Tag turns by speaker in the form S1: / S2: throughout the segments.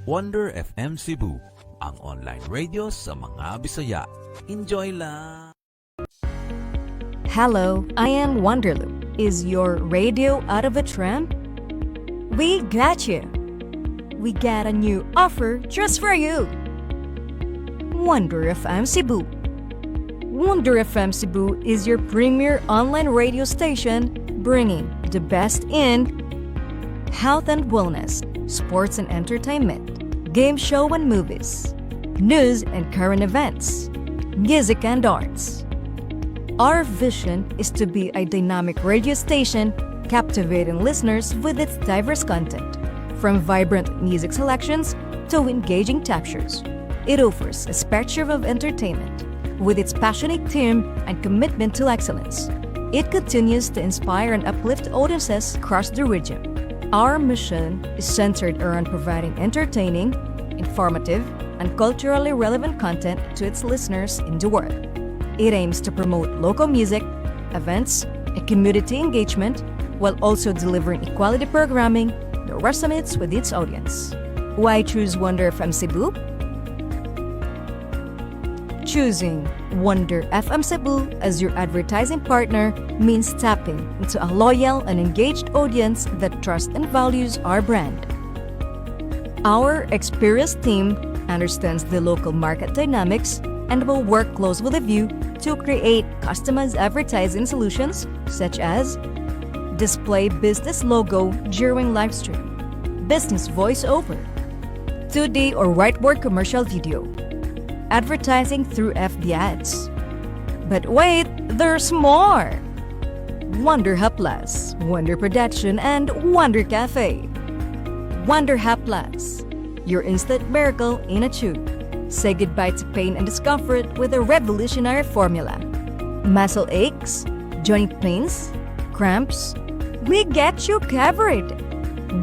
S1: Wonder FM Cebu, ang online radio sa mga Bisaya. Enjoy lang!
S2: Hello, I am Wonderloop. Is your radio out of a tram? We got you. We got a new offer just for you. Wonder FM Cebu. Wonder FM Cebu is your premier online radio station bringing the best in health and wellness, sports and entertainment, game show and movies, news and current events, music and arts. Our vision is to be a dynamic radio station captivating listeners with its diverse content, from vibrant music selections to engaging talk shows. It offers a spectrum of entertainment. With its passionate team and commitment to excellence, it continues to inspire and uplift audiences across the region. Our mission is centered around providing entertaining, informative, and culturally relevant content to its listeners in the world. It aims to promote local music, events, and community engagement while also delivering equality programming that resonates with its audience. Why choose Wonder FM Cebu? Choosing Wonder FM Cebu as your advertising partner means tapping into a loyal and engaged audience that trusts and values our brand. Our experienced team understands the local market dynamics and will work close with you to create customized advertising solutions such as display business logo during live stream, business voiceover, 2D or whiteboard commercial video, advertising through FB ads. But wait, there's more! Wonder Hub Plus, Wonder Production, and Wonder Cafe. Wonder Hub Plus, your instant miracle in a tube. Say goodbye to pain and discomfort with a revolutionary formula. Muscle aches, joint pains, cramps, we get you covered.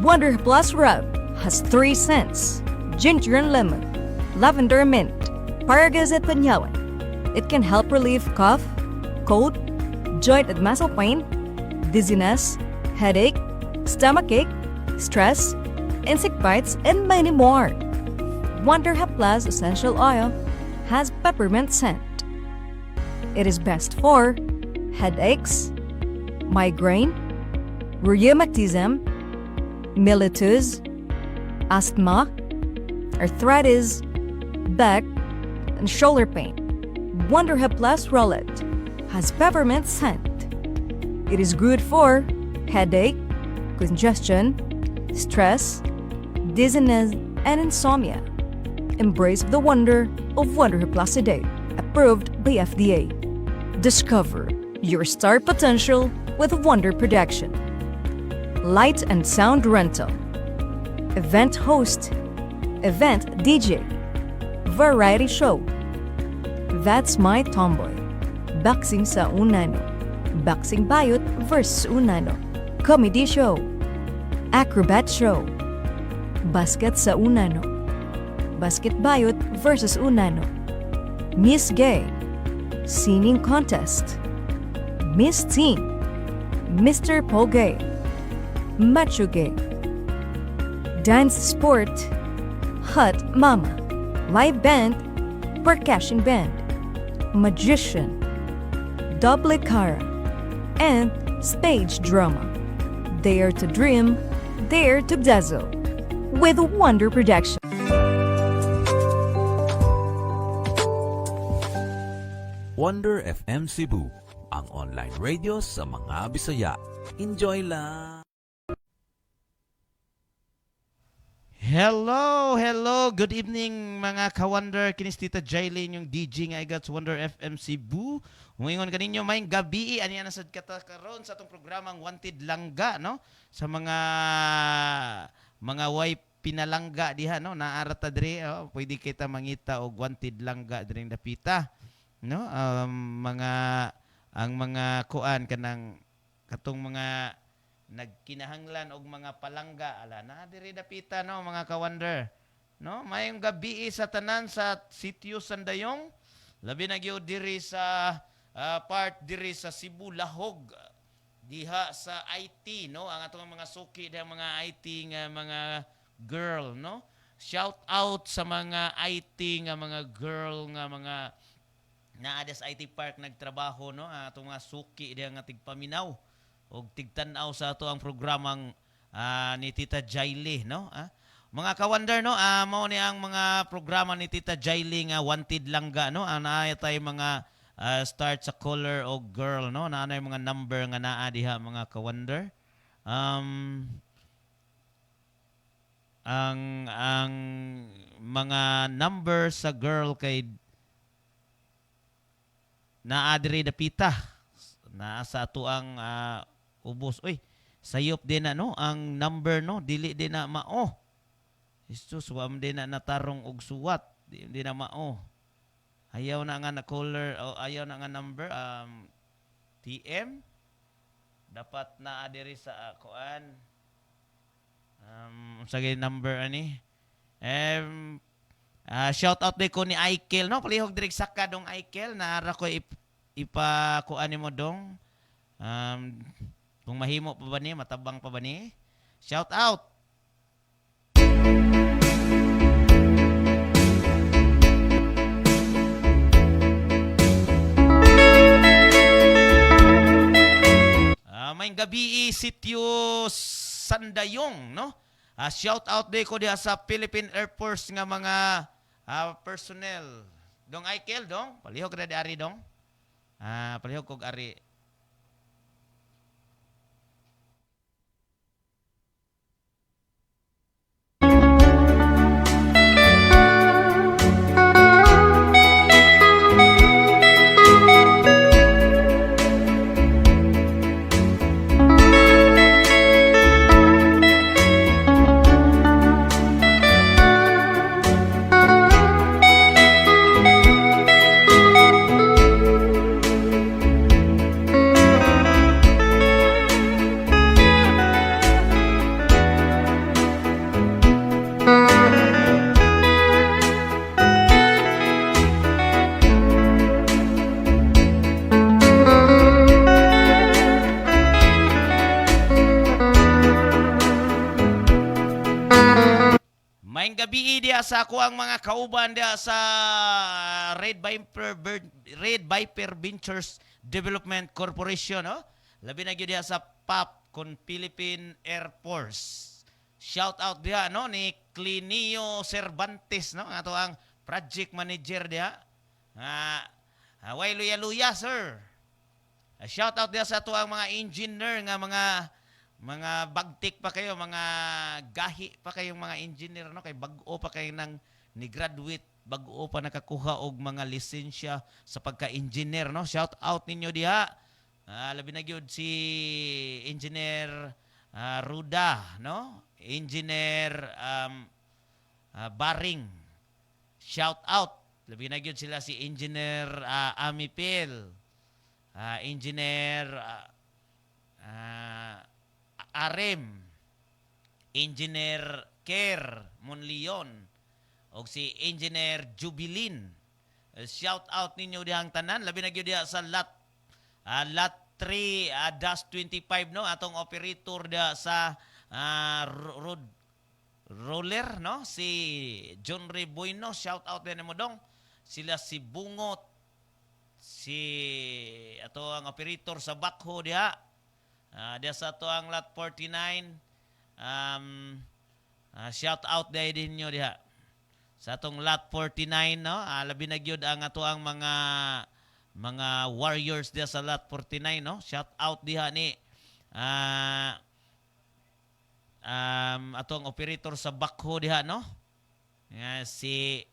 S2: Wonder Plus Rub has 3 scents: ginger and lemon, lavender and mint, Paragas at Panyawan. It can help relieve cough, cold, joint and muscle pain, dizziness, headache, stomachache, stress, insect bites, and many more. Wonder Hub Plus Essential Oil has peppermint scent. It is best for headaches, migraine, rheumatism, mellitus, asthma, arthritis, back, and shoulder pain. Wonder Hub Plus Rollet has peppermint scent. It is good for headache, congestion, stress, dizziness, and insomnia. Embrace the wonder of Wonder Hub Plus today, approved by FDA. Discover your star potential with Wonder Production. Light and sound rental, event host, event DJ, variety show. That's My Tomboy. Boxing sa Unano. Boxing Bayot versus Unano. Comedy show. Acrobat show. Basket sa Unano. Basket Bayot versus Unano. Miss Gay. Singing contest. Miss Teen. Mr. Pogay. Macho Gay. Dance sport. Hot Mama. Live band. Percussion band. Magician, double cara, and stage drama. Dare to dream, dare to dazzle with Wonder Production.
S1: Wonder FM Cebu, ang online radio sa mga Bisaya. Enjoy lang!
S3: Hello, good evening mga ka-Wonder. Kinis Tita Jaylene, yung DJ nga igat sa Wonder FM Cebu. Humingon kaninyo mayong gabi, aniya nasad kata karon sa atong programang Wanted Langga, no? Sa mga way pinalangga diha, no? Naarata diri, pwede kita mangita og Wanted Langga diri dapita, no? Ang mga kuan kanang katong mga nagkinahanglan og mga palangga ala na diri dapita, no mga ka-Wonder, no mayong gabi sa tanan sa sitio Sandayong, labi na gyud diri sa part diri sa Cebu Lahog diha sa IT, no ang atong mga suki diha mga IT nga mga girl, no Shout out sa mga IT nga mga girl nga mga naa sa IT Park nagtrabaho no atong mga suki diha nga tigpaminaw og tigtan-aw sa ato ang programang ni Tita Jaily no mga ka-wonder no mao ni ang mga programa ni Tita Jaily nga wanted langga no naa tay mga start sa color o girl no naa mga number nga naa diha mga ka-wonder ang mga number sa girl kay naa diri dapita naa sa ato ang ubos oy sayop din na no ang number no dili din na mao Jesus wa din na natarong og suwat di na mao ayaw na nga na color o ayaw na nga number TM dapat naa diri sa kuan sagay number ani shout out din ko ni Aikel no palihog diri saka dong Aikel naara ko ipakuan nimo dong kung mahimo pa ba ni matabang pa ba ni shout out may gabi sitio Sandayong no shout out day ko diha sa Philippine Air Force nga mga personnel dong Aikel dong palihog ra di ari dong palihog kog ari Maing gabi dia sa ako ang mga kauban dia sa Red Viper Ventures Development Corporation no labi na gyud dia sa PAP kon Philippine Air Force shout out dia no ni Clinio Cervantes no ato ang project manager dia way luya sir shout out dia sa ato ang mga engineer nga mga bagtik pa kayo, mga gahi pa kayong mga engineer no kay bag-o pa kayo nang ni graduate, bag-o pa nakakuha og mga lisensya sa pagka-engineer no. Shout out ninyo diha. Labi na gyud si Engineer Ruda no. Engineer Baring. Shout out. Labi na gyud sila si Engineer Amipil. Engineer Arem, Engineer Kerr Monleon, o si Engineer Jubilin. Shout out ninyo dihang tanan. Labi na gyud diha sa lot 3-25 no atong operator diha sa road roller no si John Ray Bueno. Shout out din mo dong. Sila si Bungot, si ato ang operator sa backhoe diha. Diya sa to ang lot 49 shout out day din nyo diha sa atong lot 49 no labi na gyud ang ato ang mga warriors diya sa lot 49 no shout out diha ni atong operator sa backhoe diha no si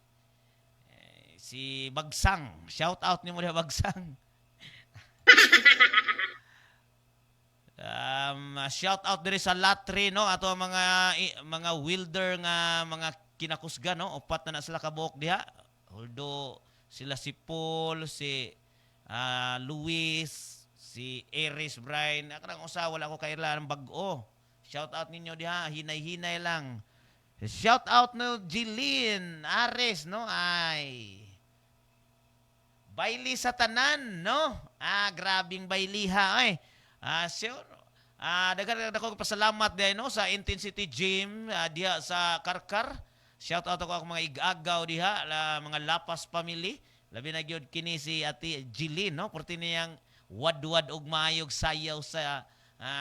S3: Bagsang shout out nimo diha Bagsang. Shout out diri sa lot 3 no ato mga welder nga mga kinakusga no upat na sila kabuok diha although sila si Paul si Luis si Aris Brian kanang usa wala ko kailan bag-o shout out ninyo diha hinay-hinay lang shout out no Jilin Ares no ay Bailey sa tanan no grabing bayliha ay sure. Daghang pasalamat din no sa Intensity Gym diha sa Karkar Shout out ako mga igagaw diha, mga Lapas family. Labi na gyud kini si Ate Jilin, no? Porti niyang wad-wad og maayog sayaw sa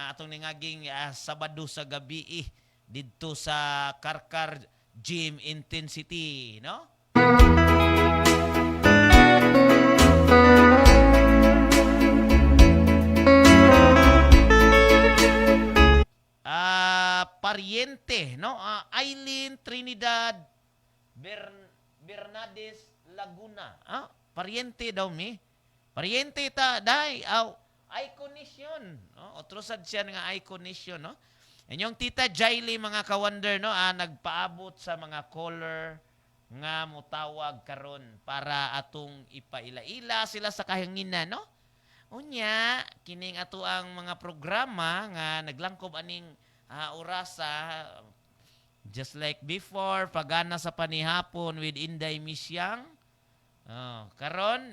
S3: atong ningaging Sabado sa gabi didto sa Karkar Gym Intensity, no? Pariente, no? Eileen Trinidad Bernades Laguna. Pariente daw mi. Pariente ta dai Iconis yun. No? Otrosad siya nga Iconis yun, no? Inyong tita Jaily, mga ka-wonder, no? Nagpaabot sa mga caller nga mutawag karon para atong ipaila-ila sila sa kahanginan, no? Unya, kining ato ang mga programa nga naglangkob aning orasa, just like before, pagana sa panihapon with Inday Misyang. Karon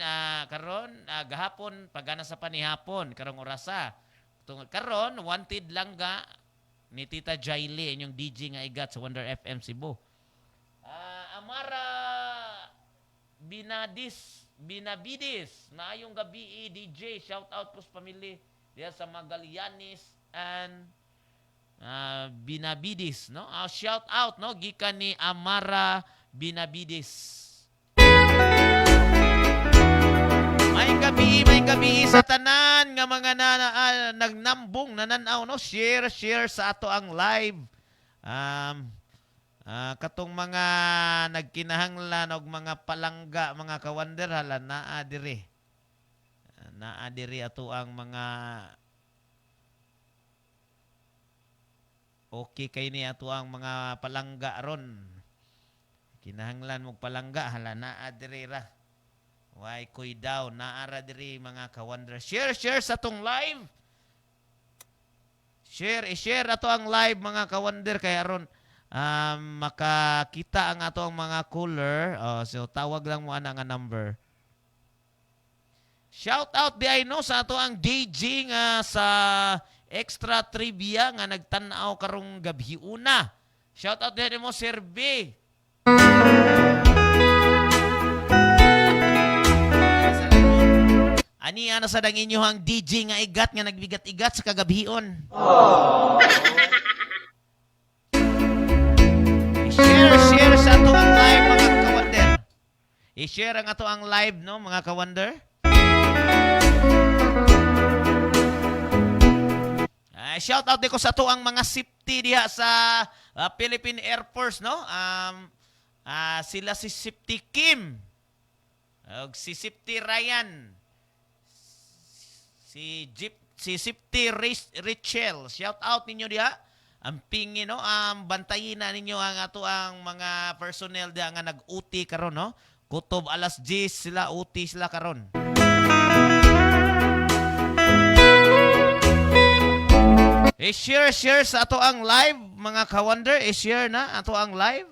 S3: gahapon pagana sa panihapon karong orasa. Karon wanted lang ga ni Tita Jaily inyong DJ nga igat sa Wonder FM Cebu. Amara Binabidis na ayong gabi DJ, shout out po sa family diya sa Magallanes and Binabidis, no? Shout out, no, gikan ni Amara Binabidis. May gabi sa tanan nga mga nagnambong nananaw, no? Share sa ato ang live. Katong mga nagkinahanglan og mga palangga, mga ka-wonder, hala naa diri ato ang mga okay kay ni ato ang mga palangga ron. Kinahanglan mong palangga, hala naa diri ra. Why koy daw naara diri mga ka-wonder. Share sa atong live. Share ato ang live mga ka-wonder kay aron makakita ang ato ang mga caller. So tawag lang mo ana nga number. Shout out di ay no sa ato ang DJ nga sa extra trivia nga nagtan-aw karong gabi una. Shout out din mo Sir B. Ani ana sa dang inyohang DJ nga igat nga nagbigat-igat sa kagabion. I-share sa ato ang live mga ka-wonder. I-share ang ato ang live, no mga ka-wonder. Shout out ko sa to ang mga safety diha sa Philippine Air Force, no? Sila si Safety Kim, si Safety Ryan, si Safety Rachel. Shout out ninyo diha. Ang pingi, no? Bantayin na ninyo ang ato ang mga personnel diha nga nag-uti karon, no? Kutob alas 10 sila uti sila karon. I-share sa ato ang live, mga ka-wonder. I-share na ato ang live.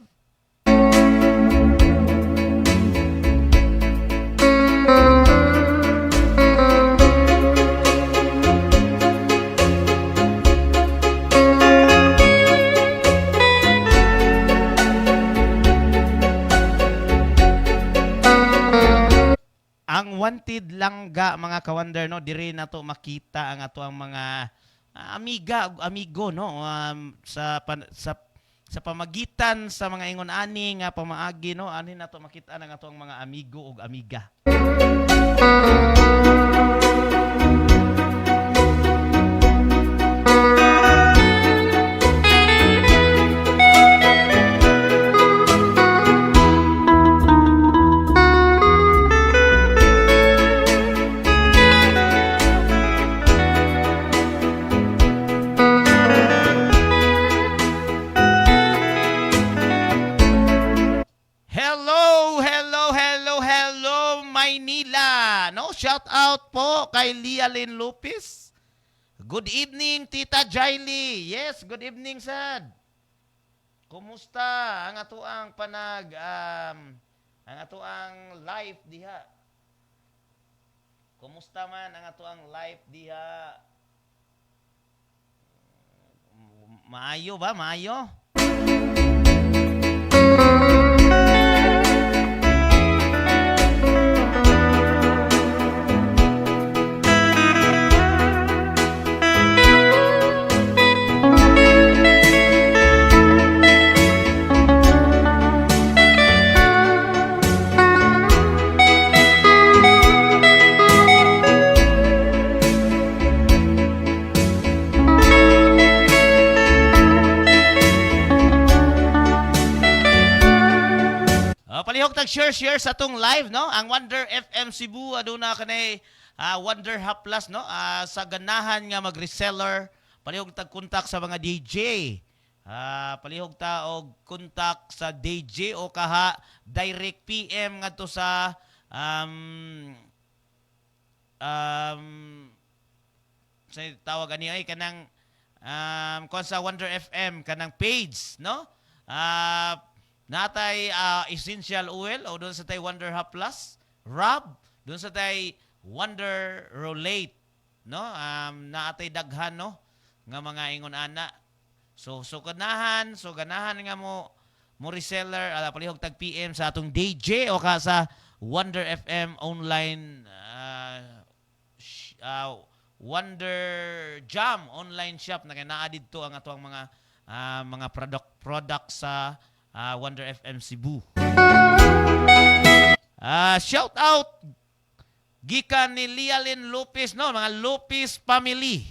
S3: Ang wanted langga, mga ka-wonder, no? Diri na to makita ang ato ang mga amigo, no, sa pamagitan sa mga ingon ani nga pamaagi, no, ani nato makita na nga to ang mga amigo ug amiga. Shout out po kay Lialyn Lopez. Good evening, Tita Jaily. Yes, good evening, sad. Kumusta ang ato ang ang ato ang live diha? Kumusta man ang ato ang live diha? Maayo ba? Maayo? Palihog tag share sa atong live, no? Ang Wonder FM Cebu aduna kanay Wonder Hub Plus, no? Sa ganahan nga mag-reseller, palihog tag kontak sa mga DJ. Palihog ta og kontak sa DJ o kaha direct PM ngadto sa sa tawag ani ay kanang kon sa Wonder FM kanang page, no? Natay essential oil o doon sa tay Wonder Hub Plus, Rub, doon sa tay Wonder Rolate, no? Naatay daghan, no, nga mga ingon ana. So ganahan nga mo reseller palihog tag PM sa atong DJ o ka sa Wonder FM online Wonder Jam online shop na kay naa didto ang atuang mga product sa Wonder FM Cebu. Shout out gikan ni Lialyn Lopez, no, mga Lopez family.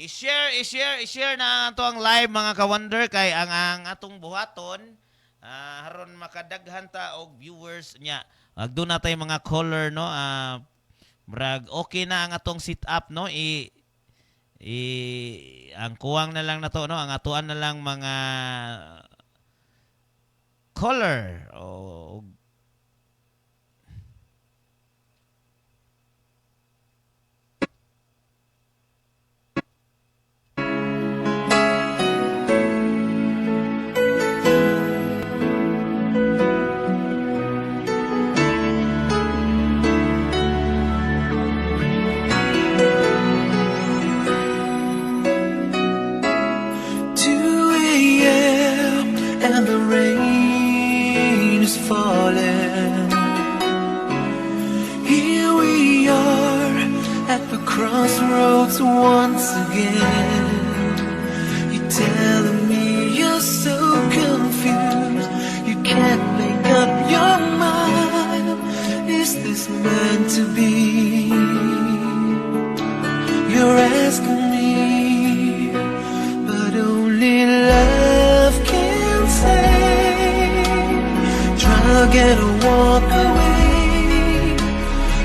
S3: I-share na ato ang live mga ka-wonder kay ang atong buhaton haron makadaghan ta og viewers nya. Agdo na tay mga caller, no, murag okay na ang atong setup, no, ang kuwang na lang na to, no, ang atuan na lang mga caller o
S4: and the rain is falling. Here we are at the crossroads once again. You're telling me you're so confused, you can't make up your mind. Is this meant to be? You're asking me, but only love can say. Try again or walk away,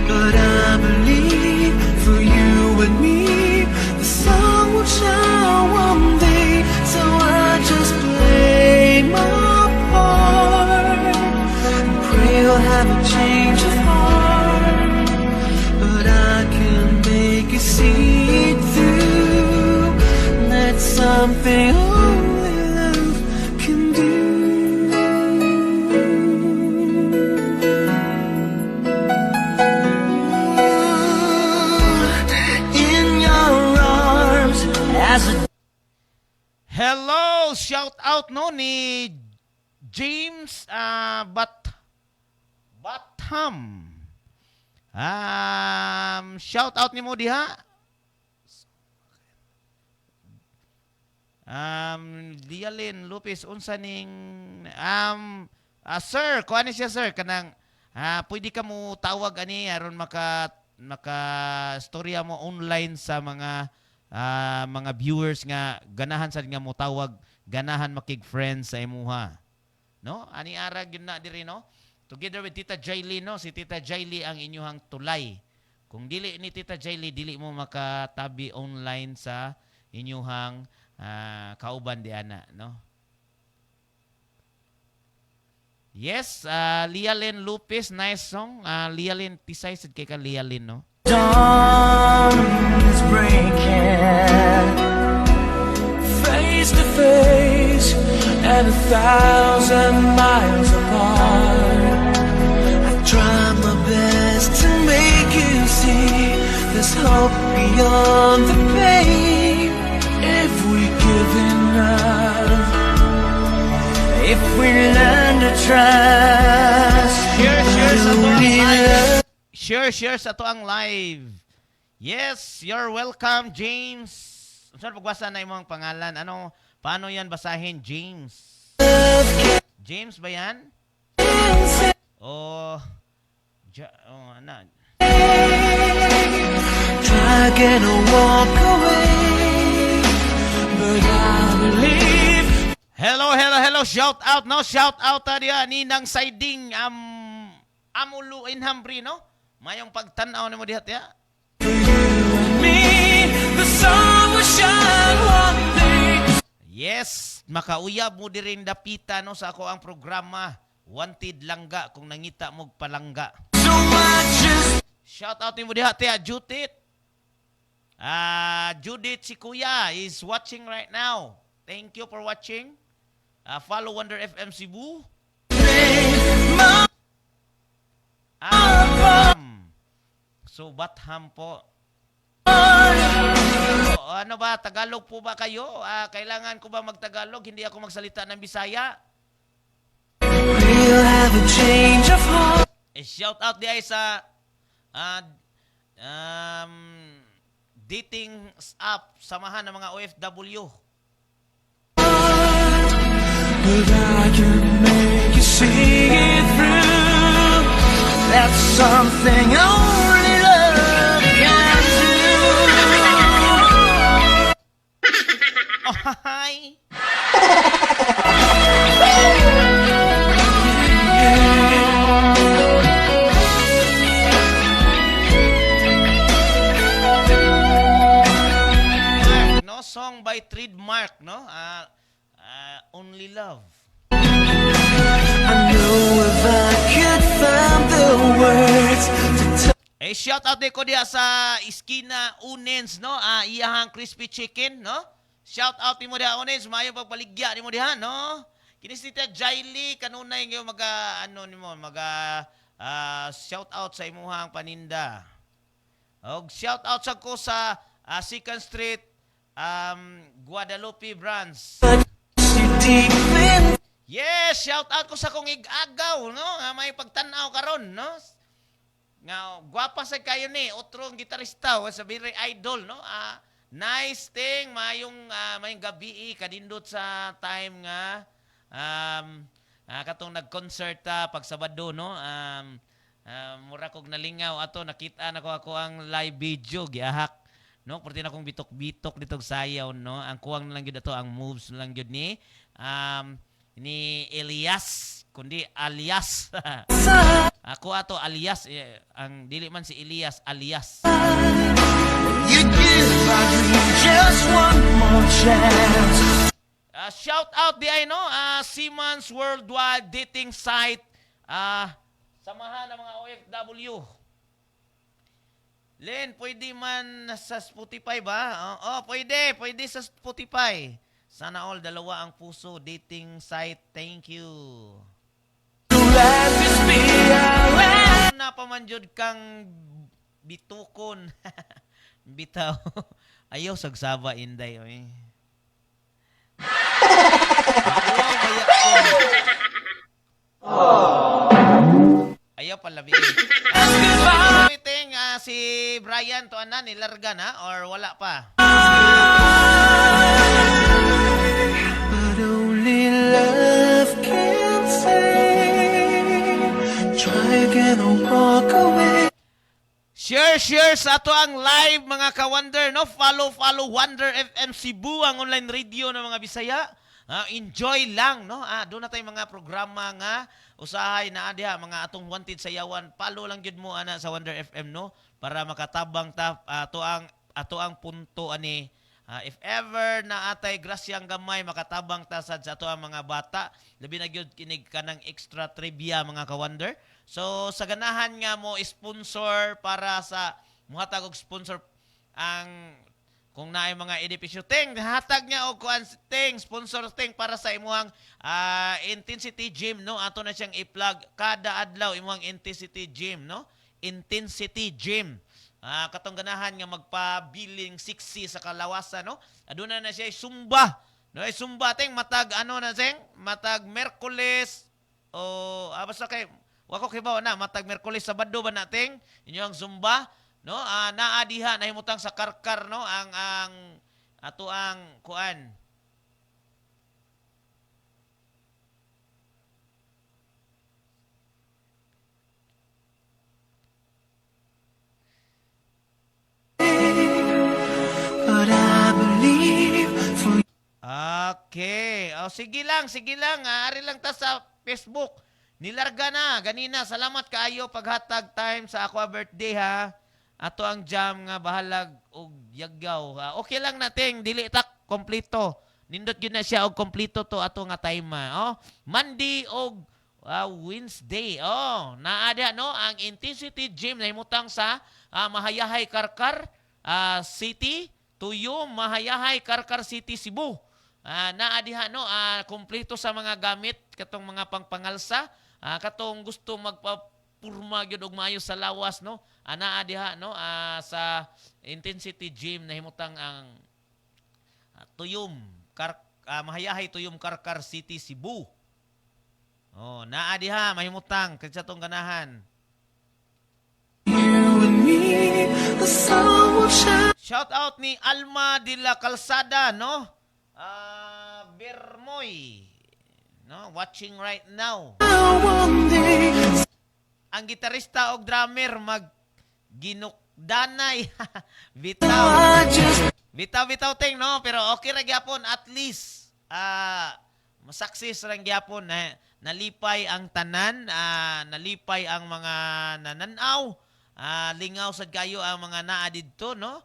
S4: but I believe for you and me the sun will shine one day. So I just play my part and pray you'll have a change of heart. But I can make you see it through. That's something only love can do. In your arms as a
S3: hello, shout out, no, ni James Batham. Shout out ni mo diha. Lialyn Lopez unsa ning sir, kuan siya sir kanang pwede ka mo tawag ani aron maka storya mo online sa mga viewers nga ganahan sad nga mo tawag, ganahan makig friends sa imuha, no, ani arag yun na diri, no, together with Tita Jaily, no, si Tita Jaily ang inyuhang tulay. Kung dili ni Tita Jaily, dili mo makatabi online sa inyuhang kauban di ana, no. Yes, Lialyn Lopez, nice song. Lialyn, tisay sad kay ka Lialyn, no.
S4: dawn is breaking, face to face and 1,000 miles apart. I try my best to make you see there's hope beyond the pain. If we give enough, if we learn to trust,
S3: Share sa to ang live. Yes, you're welcome, James. Saan pagbasa na imong pangalan? Paano yan basahin, James? James ba yan?
S4: Try again or walk away,
S3: Tagalog shout out no, shout out dia ninang siding amulo in Hambri no. Mayong pagtan-aw nimo diha ya.
S4: me, the sun will shine one day.
S3: Yes, makauyab mo diring dapita no sa ako ang programa Wanted Langga kung nangita mo palangga.
S4: So I just
S3: Shout out nimo diha tiya Judith. Judith si Kuya is watching right now. Thank you for watching. Follow Wonder FM Cebu. So Batham po. Ano ba, Tagalog po ba kayo? Kailangan ko ba magtagalog? Hindi ako magsalita ng Bisaya?
S4: we'll have a change of heart.
S3: Shout out di ay sa dating app, samahan ng mga OFW.
S4: But I can make you see it through. That's something only love can do.
S3: Oh, hi! Mark, no? Song by Trademark, no? Only Love.
S4: I know if I could find the words to
S3: Shout out ko diya sa Iskina Unens, no? Iyahang crispy chicken, no? Shout out mo diha Unens, mayo pagpaligya nimo diha, no? Kinis nita Jaili kanunay nga shout out sa imuhang paninda. Og shout out sa ko sa Second Street Guadalupe branch.
S4: you deep in.
S3: Yes, shout out ko sa kong igagaw, no? May pagtanaw karon, no? Nga gwapa sa kayo ni otrong gitarista sa very idol, no? Nice thing mayong gabi kadindot sa time nga katong nag-concert pag Sabado, no? Mura kog nalingaw ato nakita na ko ako ang live video giahak, no? Perti na kong bitok-bitok ditong sayaw, no? Ang kuwang na lang gyud ato ang moves na lang gyud ni Elias kundi alias. Ako ato alias ang dili man si Elias alias.
S4: You give my dream just one more chance.
S3: Shout out di ay no Siemens Worldwide Dating Site, samahan ng mga OFW. Len, pwede man sa Spotify ba? Pwede sa Spotify. Sana all dalawa ang puso dating site. Thank you.
S4: Let this be our end.
S3: Napamanjod kang bitukon. Bitaw. Ayaw sagsaba inday oy. Ayaw pala bi. Waiting si Brian to anan nilarga na or wala pa?
S4: But only love can say. Try again or walk away.
S3: Share sa ato ang live mga ka-Wonder, no? Follow Wonder FM Cebu, ang online radio ng mga Bisaya. Enjoy lang, no? Doon na tayong mga programa nga usahay na adya mga atong wanted sayawan. Follow lang gyud mo ana sa Wonder FM, no? Para makatabang ta ato ang punto ani. If ever na atay grasyang gamay makatabang ta sa ato ang mga bata, labi na gyud kinig kanang extra trivia mga ka-Wonder. So sa ganahan nga mo sponsor para sa muhatag og sponsor ang kung naay mga edipisyo ting hatag niya og kuan ting sponsor ting para sa imuhang Intensity Gym, no? Ato na siyang i-plug kada adlaw imuhang Intensity Gym, no? Intensity Gym. Katong ganahan nga magpabiling sexy sa kalawasan, no? Aduna na siya Zumba. No, Zumba ting matag ano na sing matag Merkules o basta kay wako kibaw na matag Merkules Sabado ba nating inyong Zumba, no? Naa diha nahimutang sa Karkar, no? Ang ato ang kuan.
S4: But I believe for
S3: Okay. O, sige lang. Ari lang ta sa Facebook. Nilarga na. Ganina. Salamat kaayo paghatag time sa ako birthday ha. Ato ang jam nga bahalag og yagaw. Okay lang nating dili ta kompleto. Nindot yun na siya og kompleto to ato nga time ha. Monday og Wednesday. Naada no ang Intensity Gym na himutang sa Mahayahay Karkar City, Tuyom, Mahayahay Karkar City, Cebu. Naadiha no kompleto sa mga gamit katong mga pangpangalsa, katong gusto magpapurma gyud og maayo sa lawas no. Naadiha no sa Intensity Gym na himutang ang Tuyom, Mahayahay Tuyom Karkar City, Cebu. Naadiha mahimutang kay sa tong ganahan.
S4: You and me, the sun will shine.
S3: Shout out ni Alma de la Calzada, no? Bermoy, no? Watching right now.
S4: One day,
S3: Ang gitarista og drummer ginukdanay. Bitaw.
S4: I just
S3: Bitaw ting no, pero okay ra gyapon at least masaksis ra gyapon na nalipay ang tanan, nalipay ang mga nananaw, lingaw sad kayo ang mga naa didto no.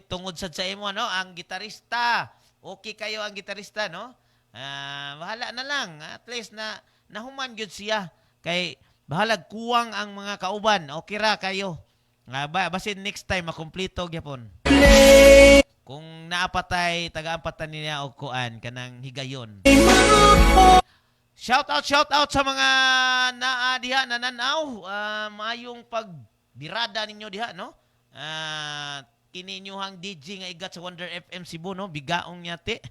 S3: Tungod sad sa imo no, ang gitarista. Okay kayo ang gitarista no. Bahala na lang, at least na nahuman gyud siya kay bahalag kuwang ang mga kauban. Okay ra kayo. Basin next time makumpleto gyapon. Kung naapatay taga-ampatan niya og kuan kanang higayon. Shout out sa mga naa diha nananaw. Maayong pagbirada ninyo diha no. Kini inyong DJ nga igat sa Wonder FM Cebu no, bigaong nyate.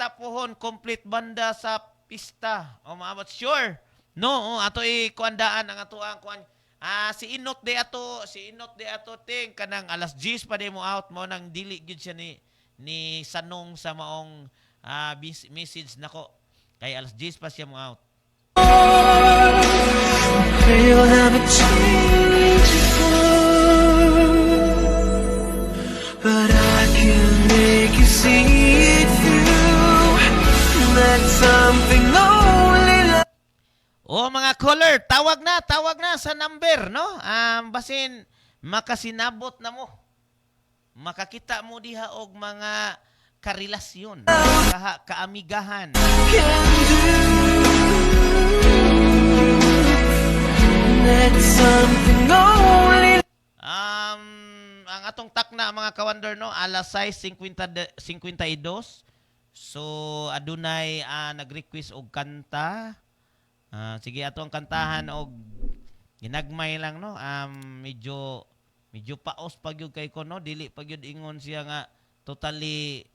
S3: Tapuhon complete banda sa pista. Maabot sure. No, ato kuandaan ang ato ang kuan. Si Inot de ato ting kanang alas 10 pa de mo out mo nang dili gyud siya ni Sanong sa maong message nako. Kay alas 10 pa siya mo out.
S4: feel haven't changed before, but I can make you see it through. That's something only love.
S3: Mga caller, tawag na sa number, no? Basin makasinabot na mo. Makakita mo diha og mga karelasyon, kaamigahan.
S4: That's something only.
S3: Ang atong takna mga kawander no, alas 6:52. So adunay nag-request og kanta. Sige ato ang kantahan og ginagmay lang no. Medyo paos pag yun kay ko no, dili pag yun ingon siya nga totally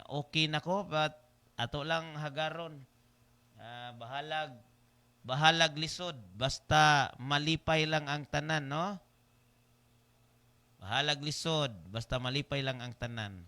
S3: okay nako, but ato lang hagaron. Bahalag lisod basta malipay lang ang tanan no. Bahalag lisod basta malipay lang ang tanan.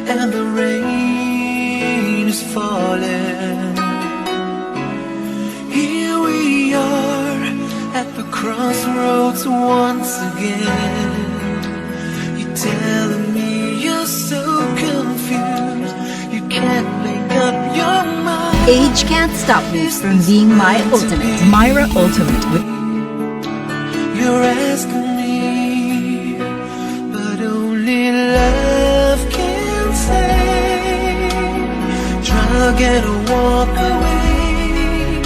S4: And the rain is falling. Here we are at the crossroads once again. You're telling me you're so confused, you can't make up your mind.
S5: Age can't stop me from being my ultimate. Myra Ultimate with
S4: You're asking me, but only love can say. Try to walk away,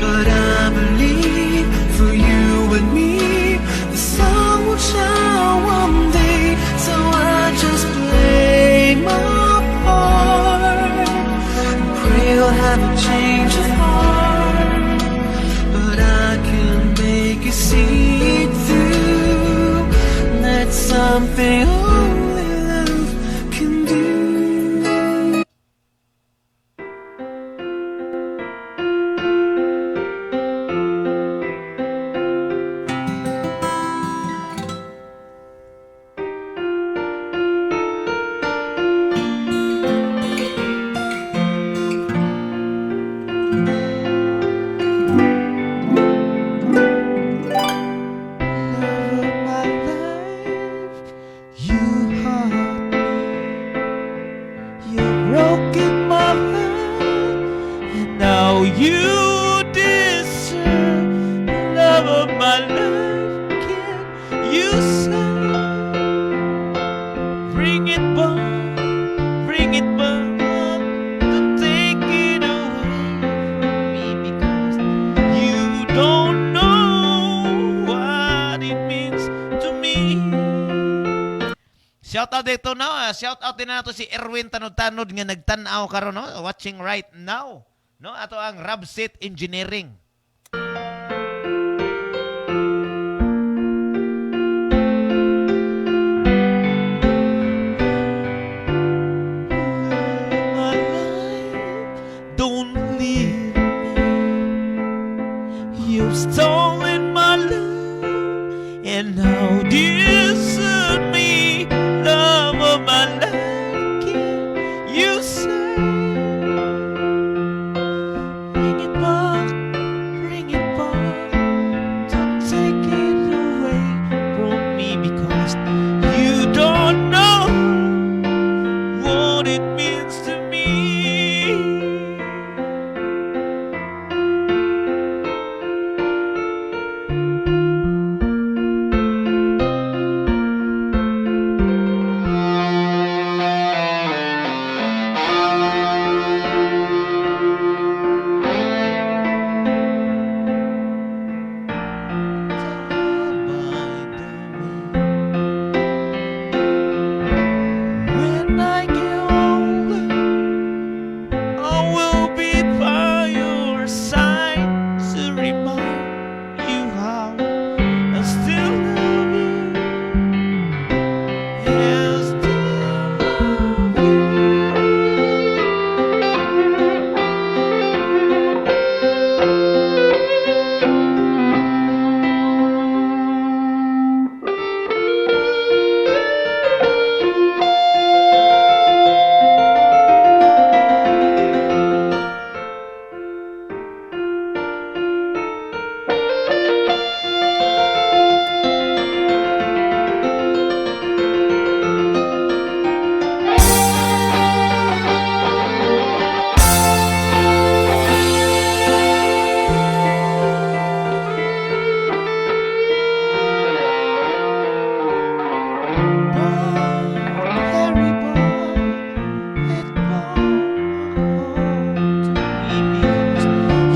S4: but I believe for you and me, the sun will shine. something only love can do.
S3: Shout out dito no. Shout out din nato si Erwin Tanod-Tanod nga nagtan-aw karon no, watching right now. No, ato ang Rabsit Engineering.
S4: Don't leave me. You've stolen my love, and now desert me. Love of my life, can you say? Bring it back, bring it back. Don't take it away from me, because you don't know what it means to me. When I get older, I will be by your side to remind you how I still love you. I still love you.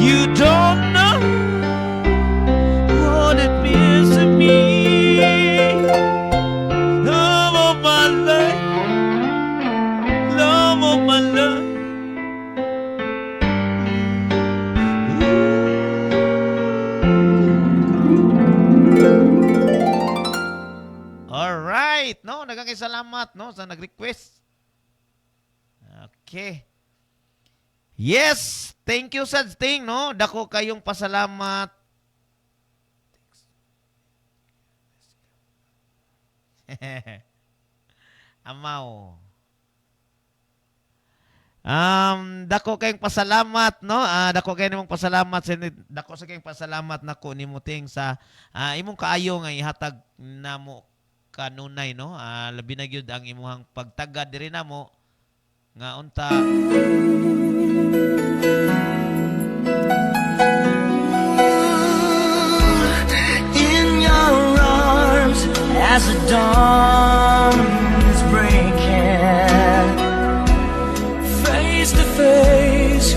S4: You don't know what it means to me. Love of my life, love of my life.
S3: Alright, no, nagkakay salamat no sa nag-request. Okay. Yes, thank you sa ting no. Dako kayong pasalamat. Amaw. Dako kayong pasalamat no. Dako kayo nimong pasalamat sa dako sa kayong pasalamat nako nimo ting sa imong kaayo nga ihatag namo kanunay no. Labi na gyud ang imong pagtagad diri namo nga unta
S4: In your arms as the dawn is breaking, face to face.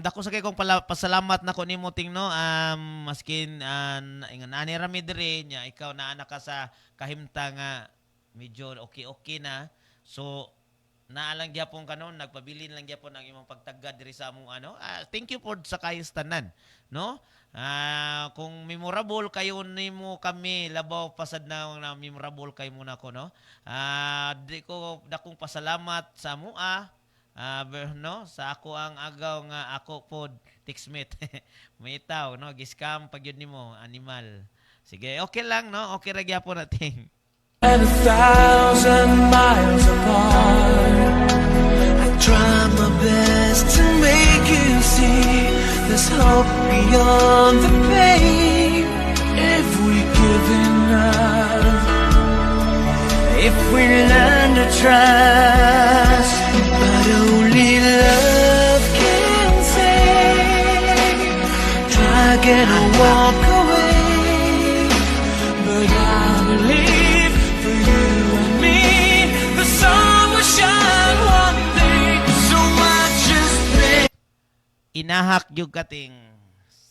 S3: Dako sa kay kong pasalamat nako nimo ting no. Maskin ani rami diri nya ikaw na anak ka sa kahimtang nga medyo okay na. So naalang gyapon kanon nagpabilin lang gyapon ang imong pagtagad diri sa among ano. Thank you for sa kayos tanan no? Kung memorable kayo nimo kami labaw pasad na memorable kay muna ko, no? Di ko dakong pasalamat sa mua, no? Sa ako ang agaw nga ako pod textmate. Maitaw, no? Giskam pag yun nimo animal. Sige, okay lang, no? Okay ra gyapon natin.
S4: And 1,000 miles apart, I try my best to make you see there's hope beyond the pain. If we give enough, if we learn to trust, but only love can save. Try again or walk away, but I believe for you and me, the sun will shine one day. So I just pray.
S3: Inahak yung kating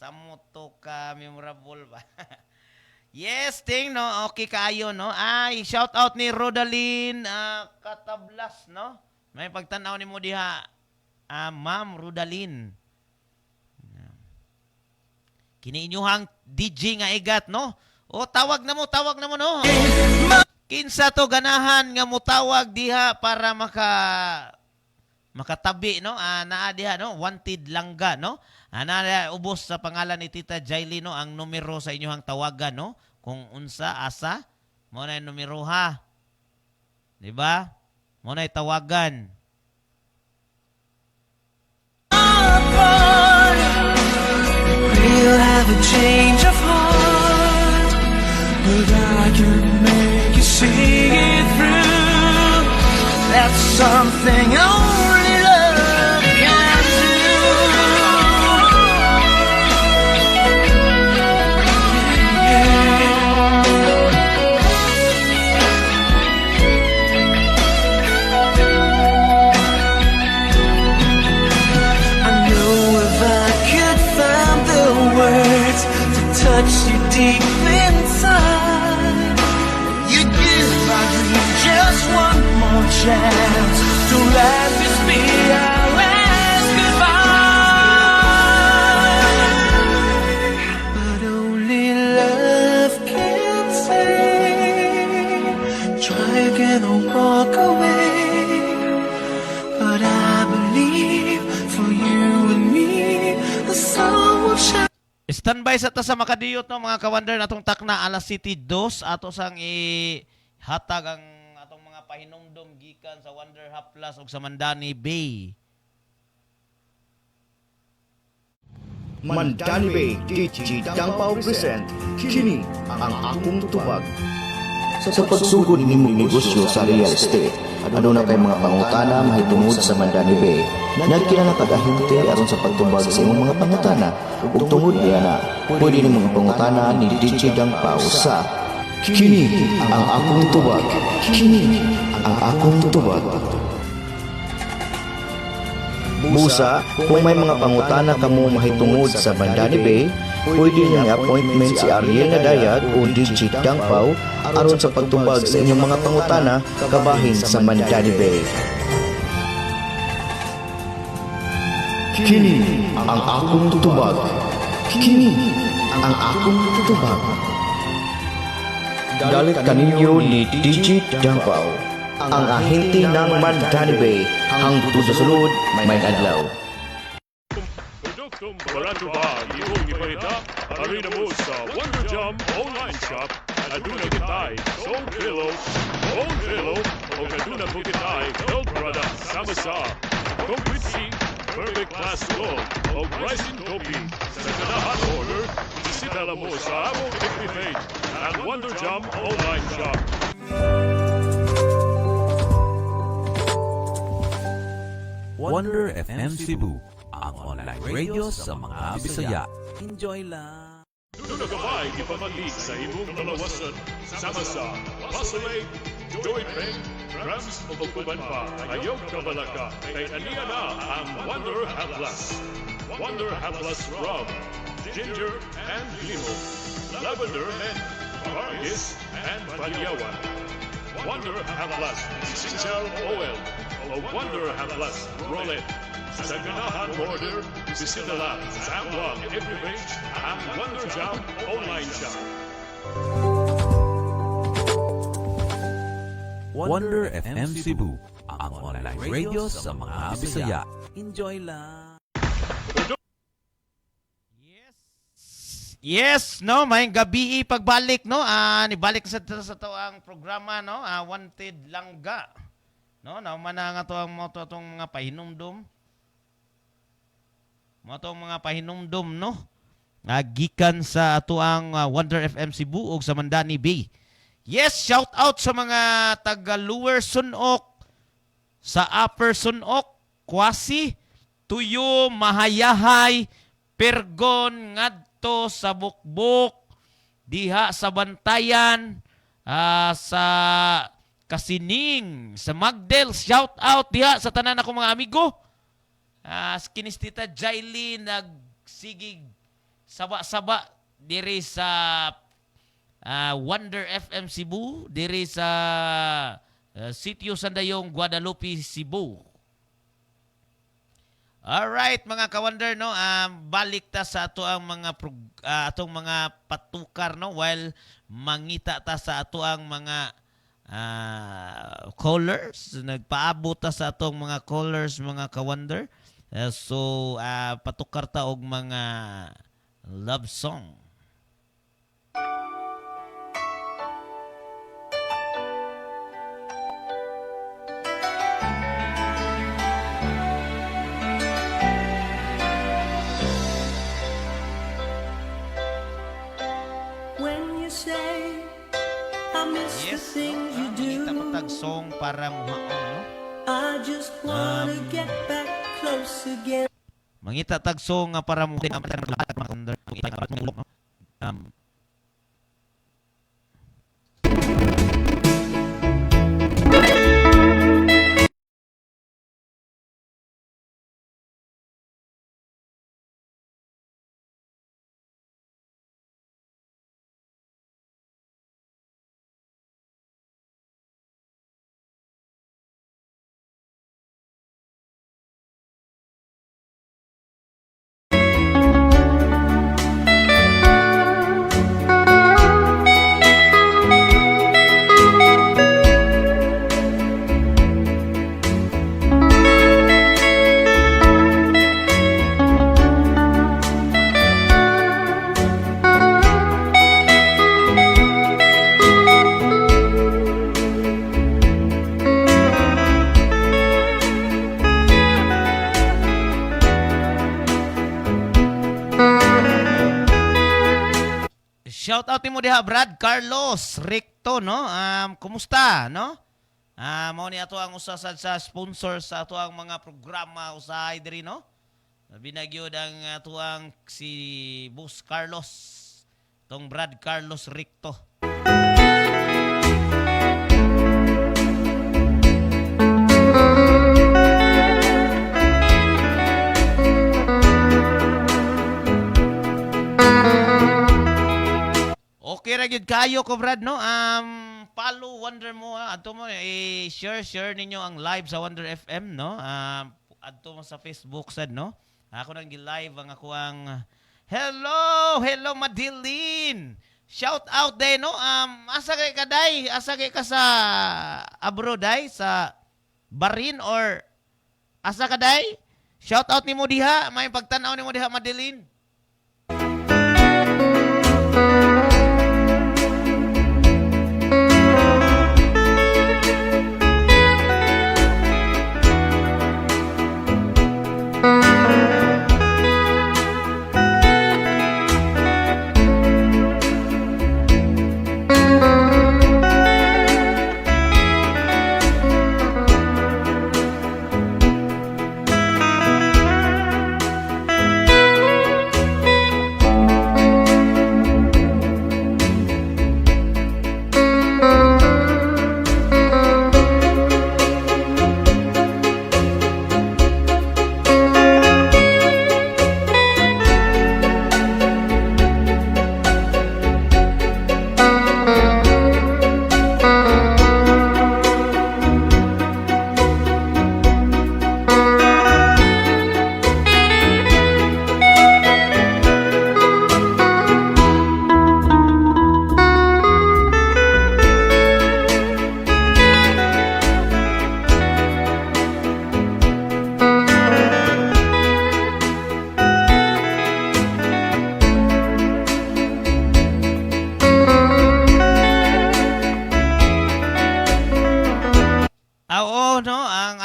S3: samuto ka memorable ba? Yes, ting, no? Okay kaayo, no? Ay, shout out ni Rodalyn Katablas, no? May pagtanaw ni mo diha. Ma'am Rodalyn. Kini inyuhang DJ nga igat, no? O, tawag na mo, no? Kinsa to ganahan nga mo tawag diha para makatabi, no? Naa diha, no? Wanted langga, no? Naa ubos sa pangalan ni Tita Jaily, no? Ang numero sa inyong tawagan, no? Kung unsa, asa, mo na yung numero, ha? Diba? Mo na yung tawagan.
S4: We'll have a change of heart, but I can make you see it through. That's something only love can do. I know if I could find the words to touch you deep inside, you'd give my dream just one more chance. Don't let this be our last goodbye. But only love can say, try again or walk away. But I believe for you and me, the sun will shine.
S3: Standby sa ta sa makadiyot, no, mga kawander, natong takna alas City 2 ato sang ihatag ang atong mga pahinumdom gikan sa Wonder Haplas ug sa Mandani Bay.
S6: Mandani Bay DJ Dangpao present kini ang akong tubag. Sa pagsugod nimong negosyo sa real estate, aduna kay mga pangutana mahitungod sa Mandani Bay. Nagkinahanglan kag-ahente aron sa pagtubag sa imong mga pangutana ug tungod diha na pwede nimong pangutana ni DJ Dangpao sa kini ang akong tubag. Kini ang akong tubag. Busa, kung may mga pangutana kamo mahitungod sa Mandani Bay, pwede niyang appointment si Ariel Nadayag o DJ Dangpao aron sa pagtubag sa inyong mga pangutana kabahin sa Mandani Bay. Kini ang akong tubag. Kini ang akong tubag. Dalit kaninyo ni DJ Dangpao, ang ahente ng Mandani Bay, hangtod sa sulod may adlaw.
S7: Produktong Baratuba, iyong iparita, arena mo sa Wonder Jam online shop. Aduna kitay, soul pillow, o aduna po kitay, health product, sama-sa, complete perfect class gold, o rising topi. Sa kanahan order, isitala mo sa among FB page at Wonder Jam online shop.
S1: Wonder FM Cebu, ang online radio sa mga Bisaya. Enjoy lang!
S7: Doon gabay ipamali sa imong kalawasan, sama sa Pasolay, Joy Peng, Rams o Pagkuban pa, ayaw kabalaka, kay aniya na ang Wonder Haplas. Wonder Haplas Rum, Ginger and Limo, Lavender and Vargis and Balyawan. Wonder Haplas Essential Oil, o Wonder Haplas Roulette, Sa ganahan order, bisita lang Sam Long every page ang Wonder Jam Online Shop.
S1: Wonder FM Cebu, ang online radio sa mga Bisaya. Enjoy lang!
S3: Yes, no, may gabi pagbalik, no. Nibalik sa to ang programa, no. Wanted Langga. No, naumana nga to ang mo tong mga pahinumdum. Mo tong mga pahinumdum, no. Gikan sa ato ang Wonder FM Cebu ug sa Mandani Bay. Yes, shout out sa mga taga Lower Sunok, sa Upper Sunok, Kwasi, Tuyo, Mahayahay, Pergon, ngadto sa Bukbok, diha sa Bantayan, sa Kasining, sa Magdel, shout out diha sa tanan ako mga amigo. Kinistita Jaili nagsigig saba-saba diri sa Wonder FM Cebu, diri sa Sitio Sandayong, Guadalupe, Cebu. Alright, mga ka-wonder, no, balik ta sa ato ang mga atong mga patukar, no, while mangita ta sa ato ang mga callers, nagpaabot ta sa atong mga callers, mga ka-wonder. So patukar ta og mga love song. Yes, no? Mangita patag song para muhaon, no?
S4: I just wanna get back close again.
S3: Mangita tag song nga para muhaon. Shout out mo diha Brad Carlos Recto, no? Kumusta, no? Mao ni ato ang usa sa sponsor sa ato ang mga programa usahay diri, no? Binagyod ang ato ang si Boss Carlos, tong Brad Carlos Recto. Okay ra gyud kayo ko Brad, no? Follow Wonder mo, adto mo share ninyo ang live sa Wonder FM, no? Adto mo sa Facebook sad, no? Ako nang gi-live ang ako ang hello Madeline. Shout out day, no? Asa kay ka day? Asa kay ka sa abroad day sa Barin or asa ka day? Shout out nimo diha, may pagtan-aw nimo diha Madeline.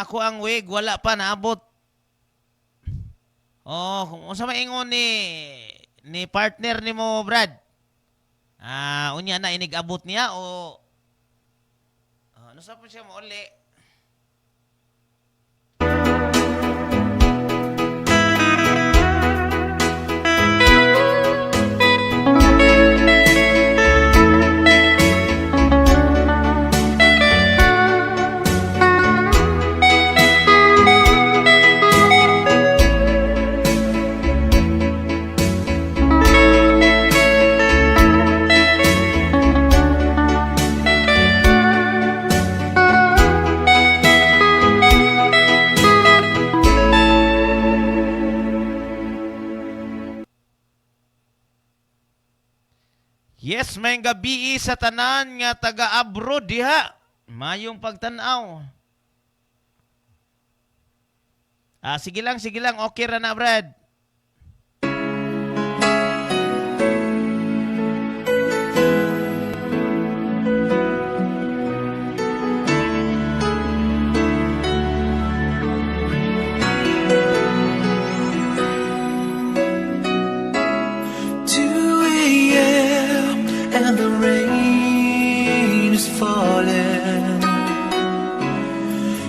S3: ako ang wig, wala pa naabot. Oh, kung sa maingon ni partner ni mo, Brad. Unya na inigabot niya o ano sa po siya mo uli? Yes, may gabi sa tanan nga taga-abroad diha. Mayong pagtanaw. Sige lang. Okay ra na, Brad.
S4: And the rain is falling.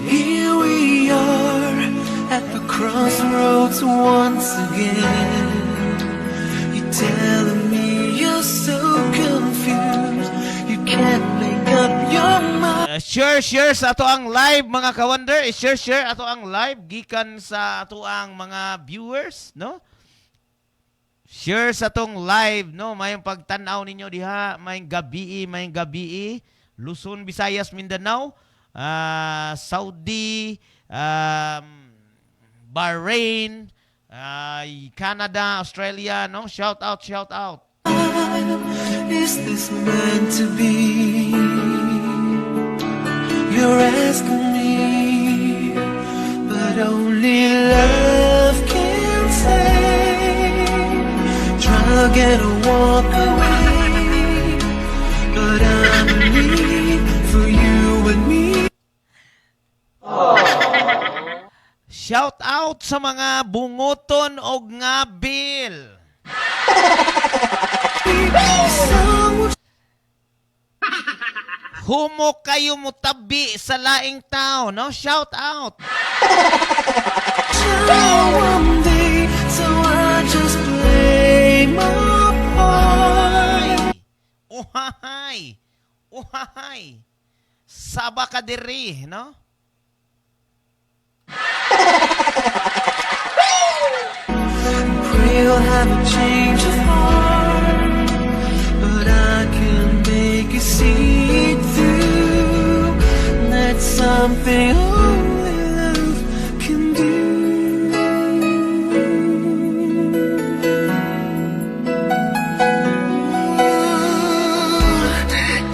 S4: Here we are at the crossroads once again. You're telling me you're so confused, you can't make up your mind.
S3: Share sa ato ang live mga ka-wonder. Share ato ang live gikan sa ato ang mga viewers, no? Share sa tong live, no? Mayong pagtanaw ninyo diha, mayong gabi, Luzon, Visayas, Mindanao, Saudi, Bahrain, Canada, Australia, no? Shout out.
S4: Is this meant to be? You're asking me, but only love can say. Try again or walk away, but I'm in for you and me.
S3: Shout out sa mga bungoton og ngabil. Humok kayo mutabi sa laing tao, no? Shout out.
S4: One day, so I just play my part.
S3: Uhahay. Saba ka diri, no?
S4: Pray you'll have a change of heart, but I can make you see it through. That's something only love can do.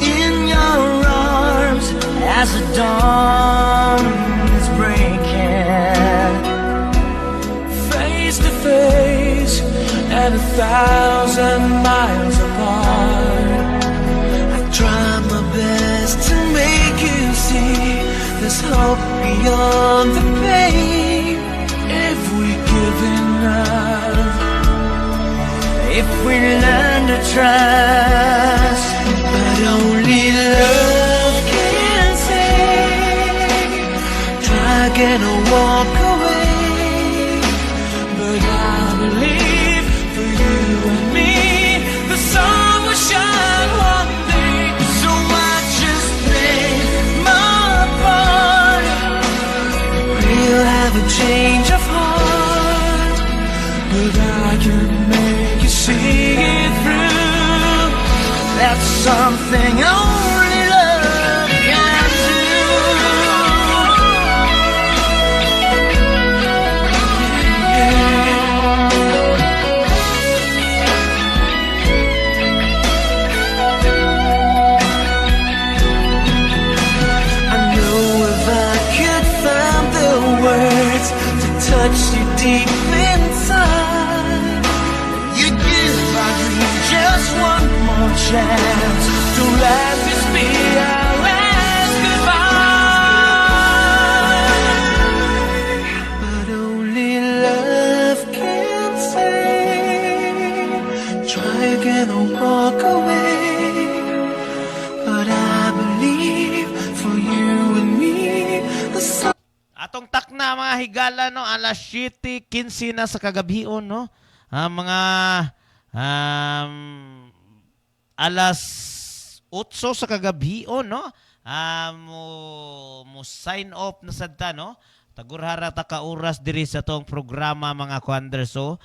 S4: In your arms, as the dawn is breaking, face to face and 1,000 miles apart. I try my best to make you see there's hope beyond the pain. If we give enough, if we learn to trust, but only love can save. Try again or walk away, but I believe for you and me the sun will shine one day. So I just play my part. We'll have a change of heart, but I can make you see it through. That's something only love can do. I know if I could find the words to touch you deep inside, you'd give our dream just one more chance. Don't let this be our last goodbye.
S3: higala no alas 7:15 na sa kagabion no. Mga alas 8 sa kagabion no. Mo sign off na sadta no. Tagurhara ta ka oras diri sa tong programa mga Kwander. So,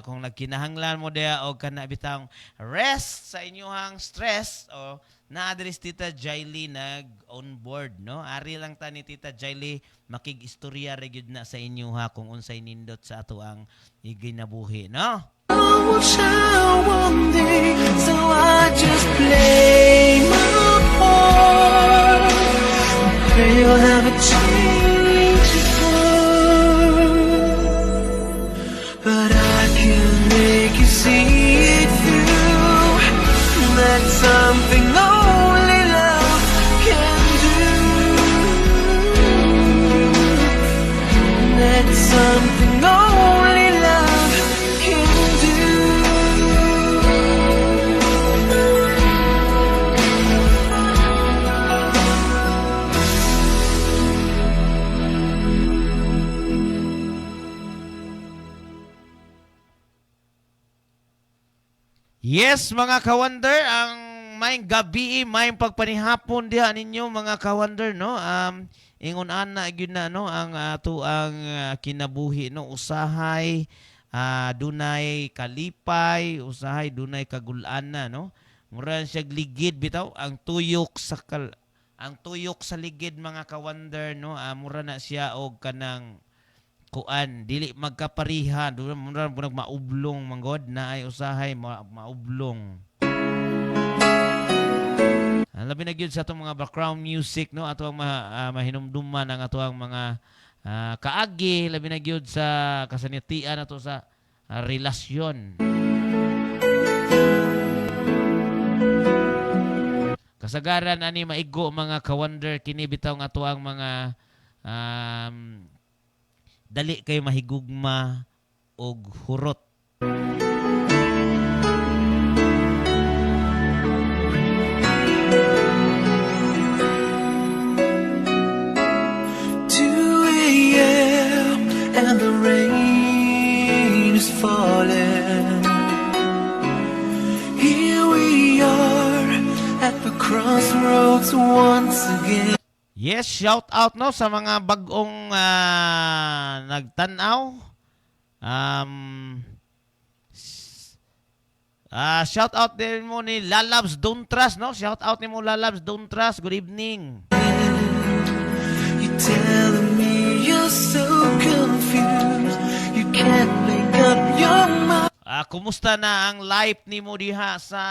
S3: kung nagkinahanglan mo dia og kana bitang rest sa inyong stress o naa diri si Tita Jaily nag on board no. Ari lang ta ni Tita Jaily makig-istorya ra gyud na sa inyo ha kung unsay nindot sa ato ang iginabuhi no.
S4: One day, so I just play my part. Pray you'll have a change of heart, but I can make you see it through. That's something only love can do. That's something only love can do.
S3: Yes, mga kawander, ang may gabi, may pagpanihapon diha ninyo mga kawander, no? Ingon ana gyud na no ang ato ang kinabuhi no usahay dunay kalipay, usahay dunay kagul-ana no. Mura siya ligid bitaw ang tuyok sa ligid mga kawander no. Mura na siya og kanang kuan dili magkaparihan mura maublong manggod na ay usahay maublong. Labi na gyud sa atong mga background music no ato ang mahinumduman ang ato ang mga kaagi labi na gyud sa kasanitian ato sa relasyon. Kasagaran ani maigo mga kawander kini bitaw nga ato ang mga dali kay mahigugma og hurot.
S4: And the rain is falling. Here we are at the crossroads once again.
S3: Yes, shout out no sa mga bagong nagtanaw. Shout out din mo ni Lalabs Don't Trust no. Shout out ni mo Lalabs Don't Trust. Good evening.
S4: You're telling me you're so confused. You can't make up your mind.
S3: Kumusta na ang life ni mo diha sa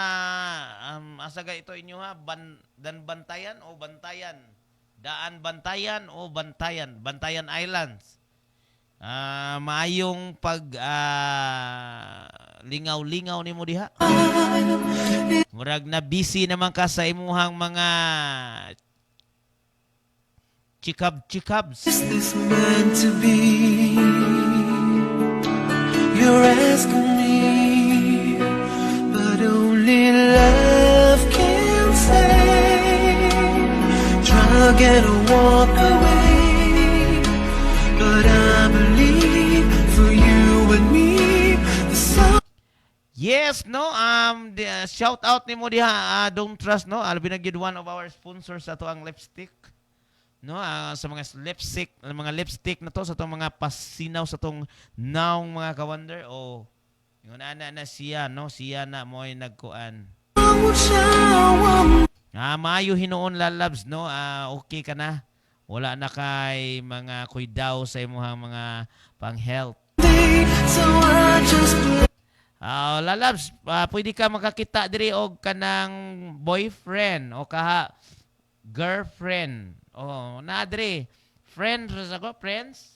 S3: asaga ito inyo ha Bantayan o Bantayan? Daan Bantayan o Bantayan? Bantayan Islands. Maayong pag lingaw-lingaw ni mo diha. Murag na busy naman ka sa imuhang mga chikab-chikabs.
S4: Is this meant to be? You're asking me, but only love can say. Drug and walk away, but I believe for you and me the sun.
S3: Yes, no. Shout out ni mo diha Don't Trust no. Albi na gyud one of our sponsors ato ang lipstick. No, sa mga lipstick na to sa tong mga pasinaw sa tong naong mga kawander o yun na siya no siya na mo ay nagkuan maayo hinuon Lalabs no okay ka na wala na kay mga kuidaw sa imong mga pang health. Lalabs pwede ka makakita diri og kanang boyfriend o kaha girlfriend. Oh, nadre. Friends ako, friends.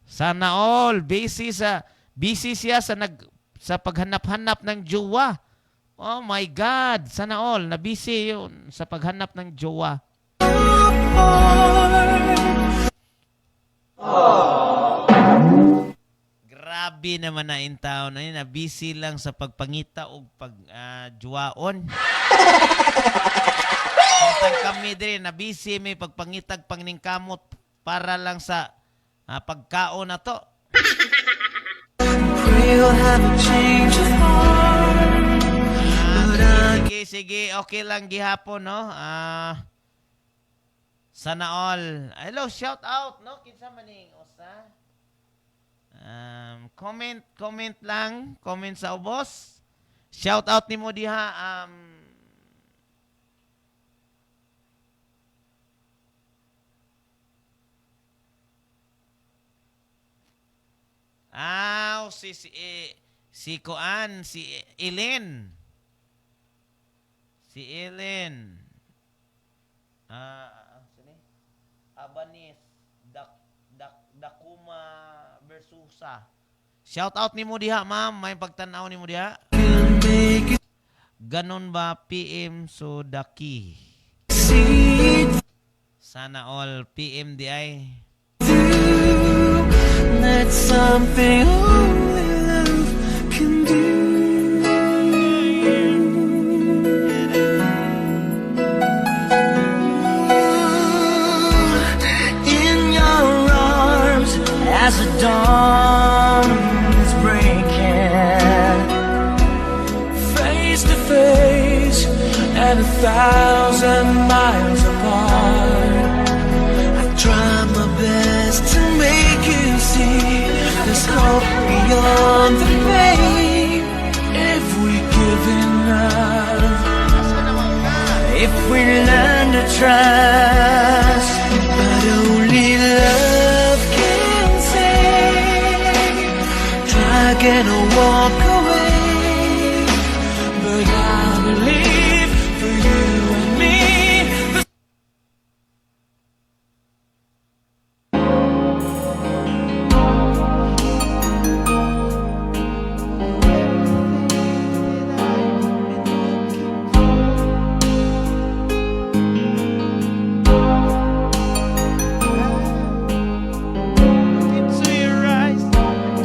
S3: Sana all busy siya sa paghanap-hanap ng jowa. Oh my God, sana all na busy yun sa paghanap ng jowa. Grabe naman na in town na busy lang sa pagpangita o pagjuwaon. Matag kami diri na busy may pagpangitag pangningkamot para lang sa pagkaon na to.
S4: Pray you'll have a change of heart. But
S3: Sige, okay lang gihapon, no? Sana all. Hello, shout out, no? Kinsa maning usa? Comment lang, comment sa ubos. Shout out nimo diha si Kuan, si Ellen. Si Ellen. Sini? Abanis Dakuma Versusa. Shout out nimo diha, ma'am. May pagtan-aw nimo diha. Ganon ba PM Sodaki? Sana all PM di ay.
S4: that's something only love can do. In your arms as the dawn is breaking, face to face and 1,000 miles apart. I try my best to make you see there's hope beyond the pain. If we give enough, if we learn to trust, but only love can save. Try again or walk away, but I believe for you and me.
S3: Into your eyes,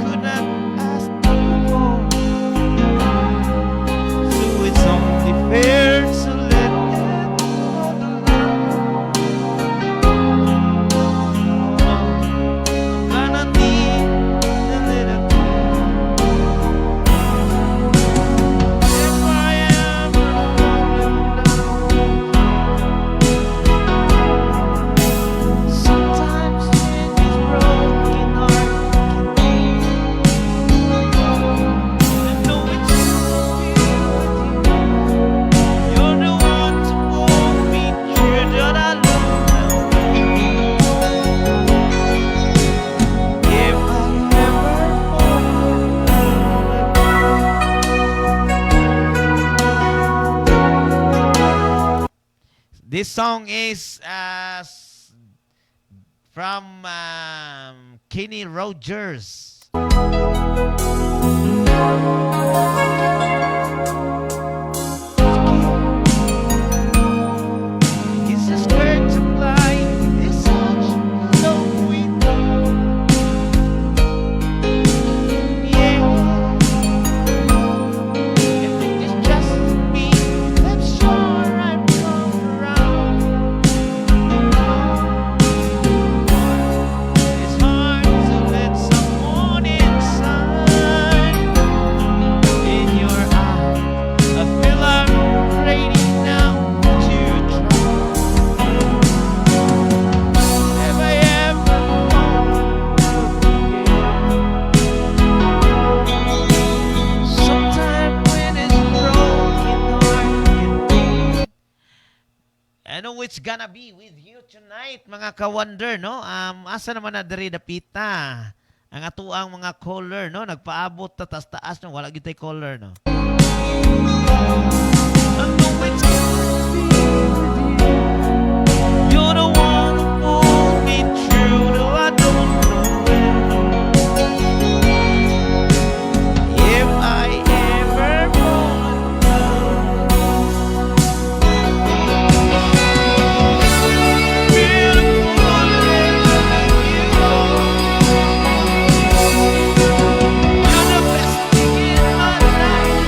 S3: could not ask for more. So it's only fair to let it go alone. I'm gonna need a little more. If I ever sometimes when this broken heart can be. I know it's you. You're the one to hold me true that I love now. If I ever fall in love. This song is from Kenny Rogers. It's a skirt to fly. It's such low wind. Yeah. If it's just me, I'm sure I've come around. It's hard to let someone inside. In your eyes, I feel I'm ready now to try. Have I ever sometime when it's broken heart can be. I know it's gonna be with you tonight, mga ka-wonder, no? Asa naman na diri dapita ang atuang mga caller, no? Nagpaabot ta taas no, wala gitay caller, no? I know it's gonna be with you. You're the one who pulled me through, though I don't know when. If I ever fall in love, beautiful like you. You're the best thing in my life.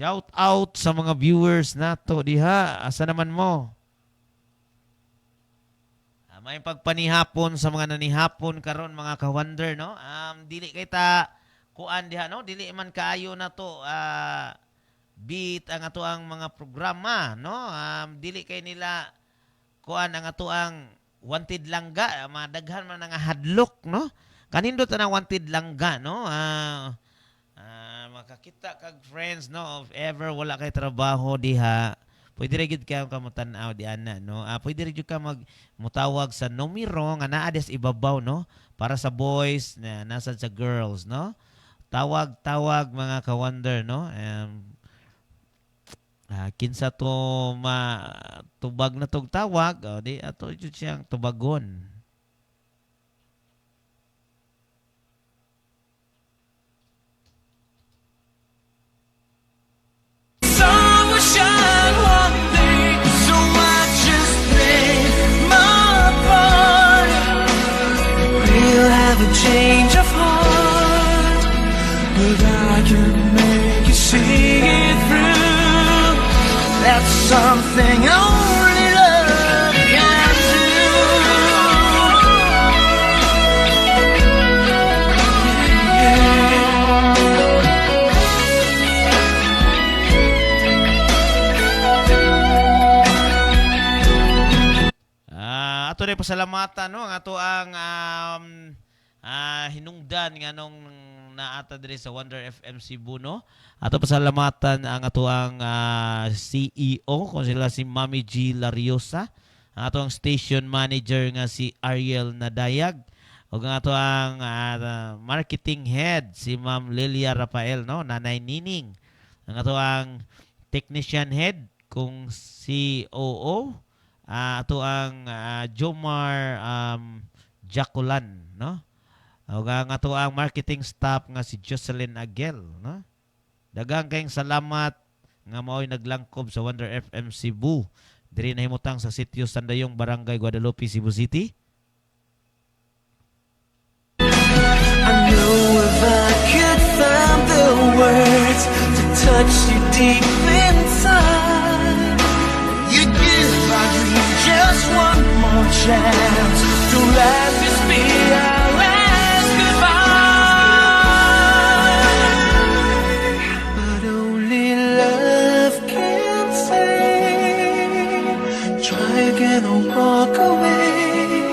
S3: Shout out sa mga viewers nato diha. Asa naman mo? May pagpanihapon sa mga nanihapon karon mga ka-wonder, no? Dili kay ta kuan diha, no? Dili man kaayo na to beat ang ato ang mga programa, no? Dili kay nila kuan ang ato ang wanted langga, madaghan man nga hadlok, no? Kanindot na wanted langga, no? Makakita kag friends, no? If ever wala kay trabaho diha, pwede rin yun ka kamutanaw di ana, no? Pwede rin yun ka mutawag sa numero nga naa des ibabaw, no? Para sa boys na nasa sa girls, no? Tawag mga ka-wonder, no? Kinsa to tubag na tog tawag, di ato jud siyang tubagon.
S4: Sun will shine one day, so I just play my part. We'll have a change of heart, but I can make you see it through. That's something only love can do.
S3: Ato rin pasalamatan, no? Ang ato ang hinungdan nga nung naata diri sa Wonder FM Cebu, no? Ato pasalamatan ang ato ang CEO kung sila si Mami G. Lariosa, ang ato ang station manager nga si Ariel Nadayag, ug ang ato ang marketing head si Ma'am Lilia Rafael, no? Nanay Nining. Ang ato ang technician head kung COO, ato ang Jomar Jaculan, no? Ug ang ato ang marketing staff nga si Jocelyn Aguel, no? Daghang kayong salamat nga mao'y naglangkob sa Wonder FM Cebu. Diri nahimutang sa sitio Sandayong, Barangay Guadalupe, Cebu City.
S4: I know if I could find the words to touch you deep inside, you'd give our dream just one more chance. Don't let this be our last goodbye. But only love can say, try again or walk away.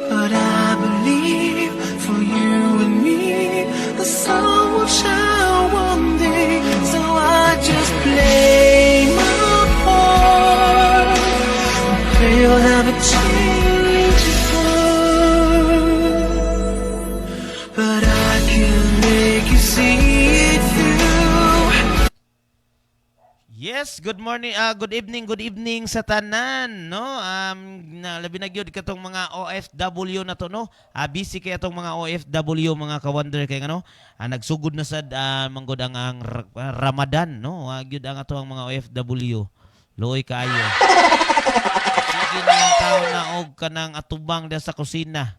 S4: But I believe for you and me, the sun will shine one day. So I just play my part. Pray you'll have a change of heart, but I can make you see it through.
S3: Yes, good morning, good evening sa tanan, no? Labi na gyud katong mga OFW na to, no? Busy kay atong mga OFW, mga ka-wonder kay ano, nagsugod na sad manggod ang Ramadan, no? Gyud ang ato ang mga OFW. Luoy kaayo. Sige na ang tao na og kanang atubang da sa kusina.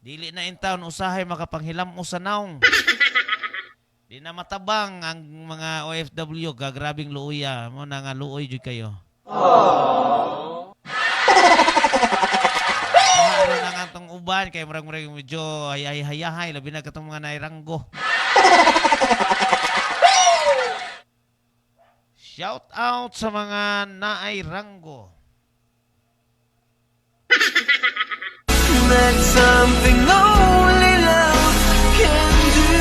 S3: Dili na in town usahay makapanghilam mo sa naong. Di na matabang ang mga OFW, gagrabing luuya. Mo na nga luoy jud kayo. Ano na nga itong uban, kay murag-murag medyo hayahay, labi na katong mga nairanggo. Shout out sa mga nairanggo.
S4: That's something only love can do.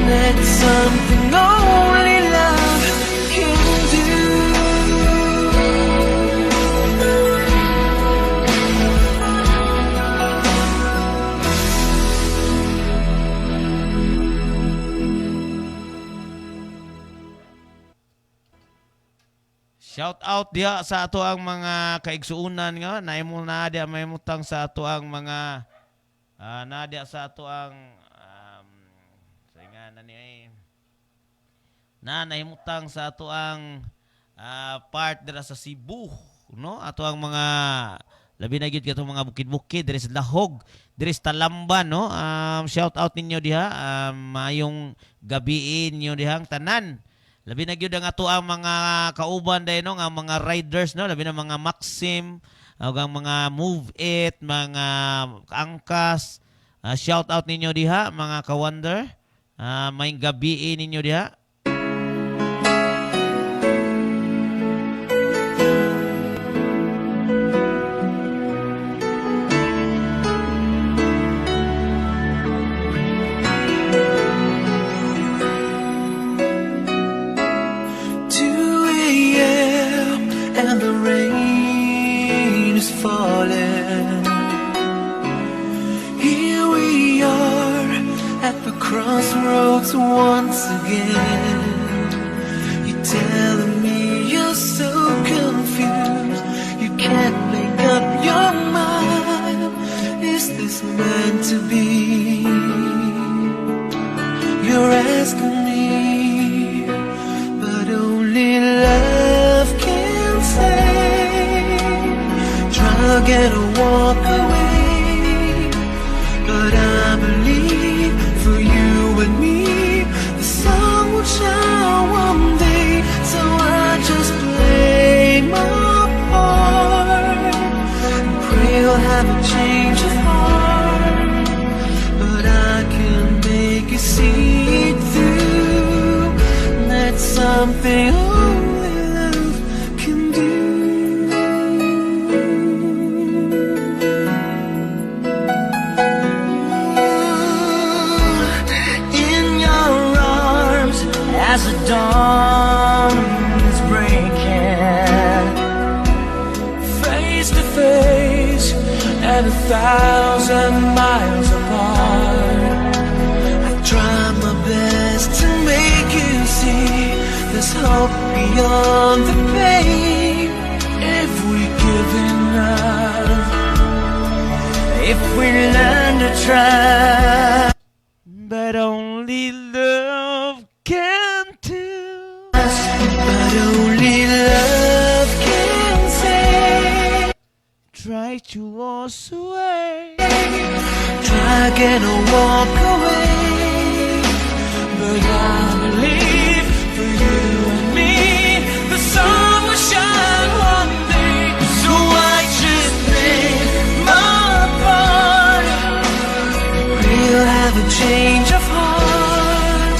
S4: That's something only love can do.
S3: Shout out dia sa ato ang mga kaigsuunan nga naimo na dia mahimutang sa ato ang mga nadia sa ato ang nahimutang sa ato ang part dira sa Cebu, no? Ato ang mga Labi na gyud katong mga bukid-bukid diri sa Lahog, diri sa Talamban, no? Shout out ninyo diha. Mayong gabiin niyo dihang tanan. Labi na gyud ang ato ang mga kauban dayon, no, nga mga riders, no, labi na mga Maxim, ang mga Move It, mga Angkas. Shout out ninyo diha mga ka-wonder. May gabiin ninyo diha.
S4: And the rain is falling. Here we are at the crossroads once again. You're telling me you're so confused. You can't make up your mind. Is this meant to be? You're asking me, but only love can say. Try again or walk away, but I believe for you and me the sun will shine one day. So I just play my part and pray you'll have a change of heart. But I can make you see it through. That's something only love can do. In your arms as the dawn is breaking, face to face and 1,000 miles apart. I try my best to make you see there's hope beyond the pain. If we give enough, if we learn to try,
S3: But only love can tell.
S4: but only love can say.
S3: Try to wash away.
S4: Try again or walk away, but I believe for you and me the sun will shine one day. So I just play my part. We'll have a change of heart,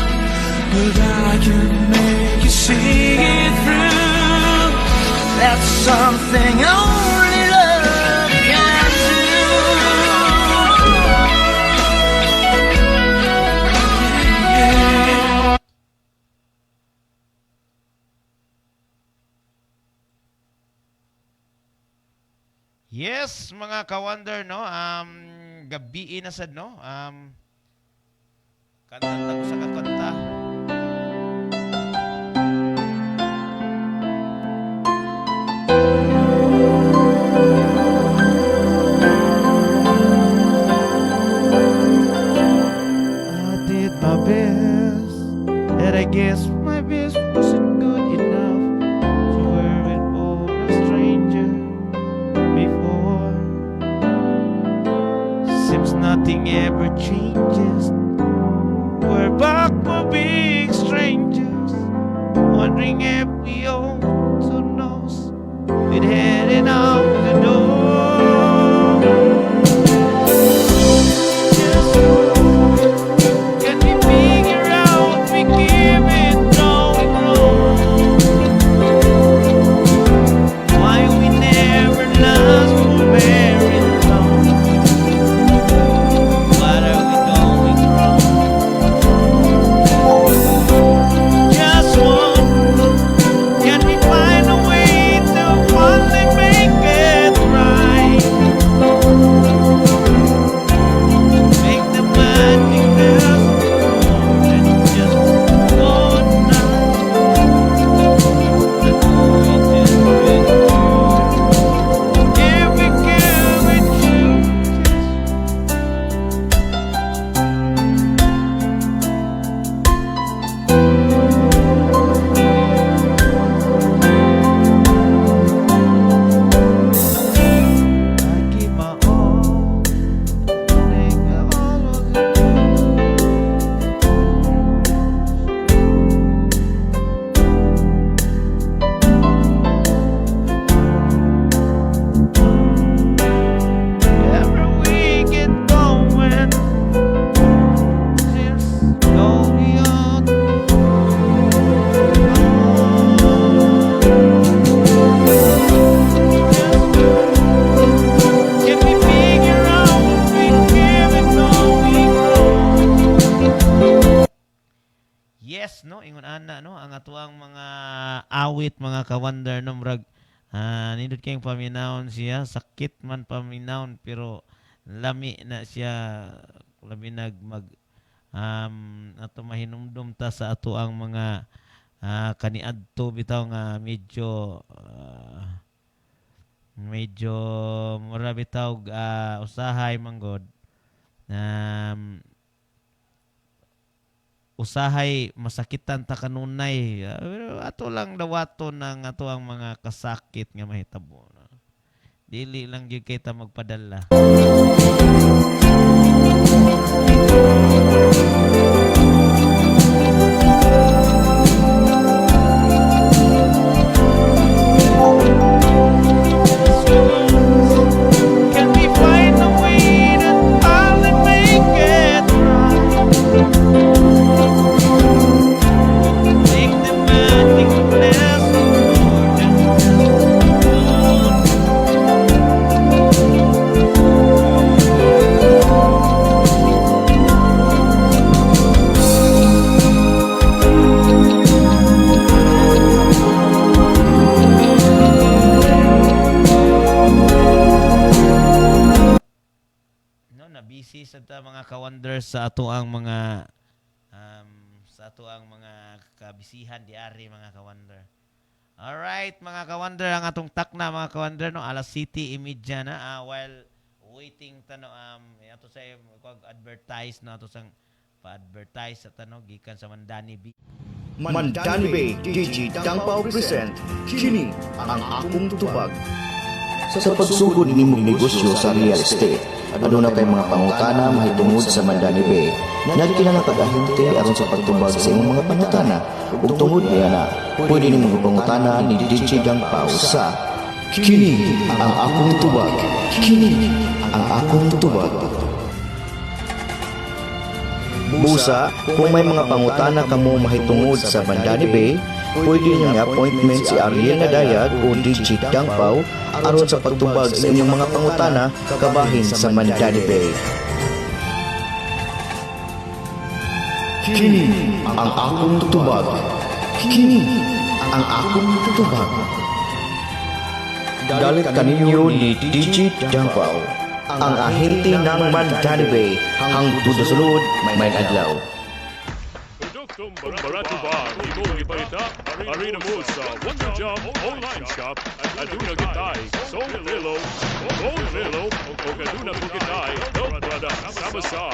S4: but I can make you see it through. That's something only love can do.
S3: Yes, mga ka-wonder, no? Gabi na sad, no? Kanta ko sa kakanta. I did my best, and I guess my best wasn't good enough to wear it for a stranger before. Seems nothing ever changes. We're back for being strangers, wondering if we also knows we're heading out the door. Just can we figure out we keep it going wrong? Why we never last for very long? What are we going wrong? Just one, can we find a way to finally make it? Yes, no, ingon ana no ang atuang mga awit mga ka-wonder no murag nindot kayong paminawon siya, sakit man paminawon pero lami na siya, labi mag ato mahinumdum ta sa atuang mga kaniadto bitaw nga medyo mura bitaw usahay manggod usahay masakitan ta kanunay. Pero ato lang dawaton ng ato ang mga kasakit nga mahitabo. Dili lang gyud kay ta magpadala. Can we find a way to finally make it right? Make the magic last more than no, na busy sa ta mga ka-wonder sa ato ang mga kabisihan diari mga ka-wonder. Alright mga ka-wonder, ang atong takna mga ka-wonder no alas City imidya na while waiting tano ato sa advertise no ato sang pa-advertise sa tano gikan sa Mandani B.
S6: Mandani Bay DJ Tangpaw present kini ang akong tubag. Sa pagsugod nimong negosyo sa real estate, aduna kay mga pangutana mahitungod sa Mandani Bay. Nagkinahanglan pag-ahente aron sa pagtubag sa imong mga pangutana. Ug tungod niya na, pwede nimong pangutana ni DJ Tangpaw sa kini ang akong tubag. Kini ang akong tubag. Busa, kung may mga pangutana kamo mahitungod sa Mandani Bay, pwede nyo nga appointment si Ariel Nadayag o DJ Tangpaw aron sa pagtubag sa inyong mga pangutana kabahin sa Mandani Bay. Kini ang akong tubag. Kini ang akong tubag. Dalit kaninyo ni DJ Tangpaw, ang ahente ng Mandani Bay, hangtod sa sulod may adlaw.
S7: Produktum Baratuba, imong ibalita, arena mo sa Wonder Jam online shop, aduna kitay, Song Lilo, o kaduna po kitay, Health Product, Samasa,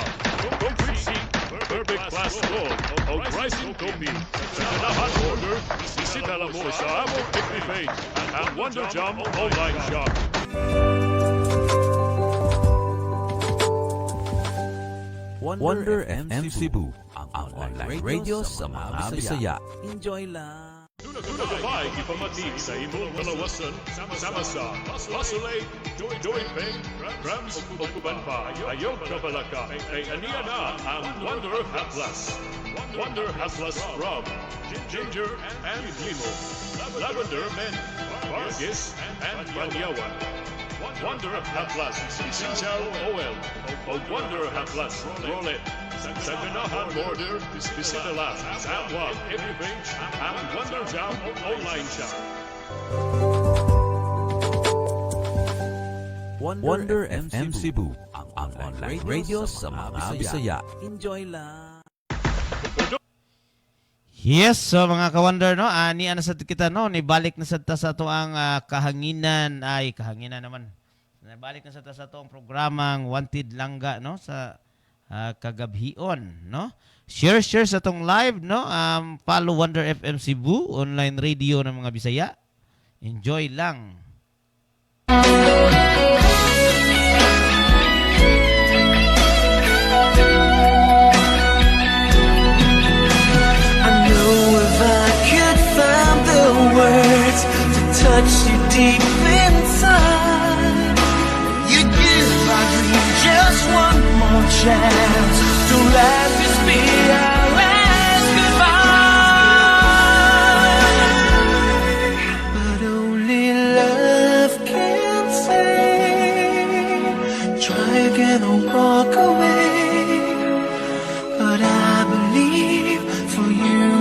S7: Concrete Seat, Perfect Class Gold, o Rising Kopi. Sa ganahan order, isisita lang mo sa among FB page, ang Wonder Jam online shop.
S1: Wonder FM Cebu, ang online radio sa mga Bisaya. Enjoy lang!
S7: Duna kabay, ipamatig sa imong kalawasan, sama sa Pasulay, Joy Peng, Rams, o Kubanpa, ayaw kabalaka, ay aniya na ang Wonder Atlas. Wonder Atlas Rum, Ginger and Limo, Lavender Men, Vargas, and Banyawan. Wonder Atlas, Sinchao Oil, o Wonder Atlas Rolet. Sa ganahan order, bisita lang sa Wag every page ang Wonder Jam online shop.
S1: Wonder FM Cebu, ang online radio sa mga Bisaya. Enjoy lang!
S3: Yes, so mga ka-wonder no, ani ana sa kita no, nibalik na sa ta sa ato ang kahanginan naman. Nibalik na sa ta sa ato ang programang Wanted Langga no sa kagabhion no. Share sa tong live no. Follow Wonder FM Cebu, online radio ng mga Bisaya. Enjoy lang.
S4: Words to touch you deep inside. You give my dream just one more chance. Don't let this be our last goodbye. But only love can say. Try again or walk away. But I believe for you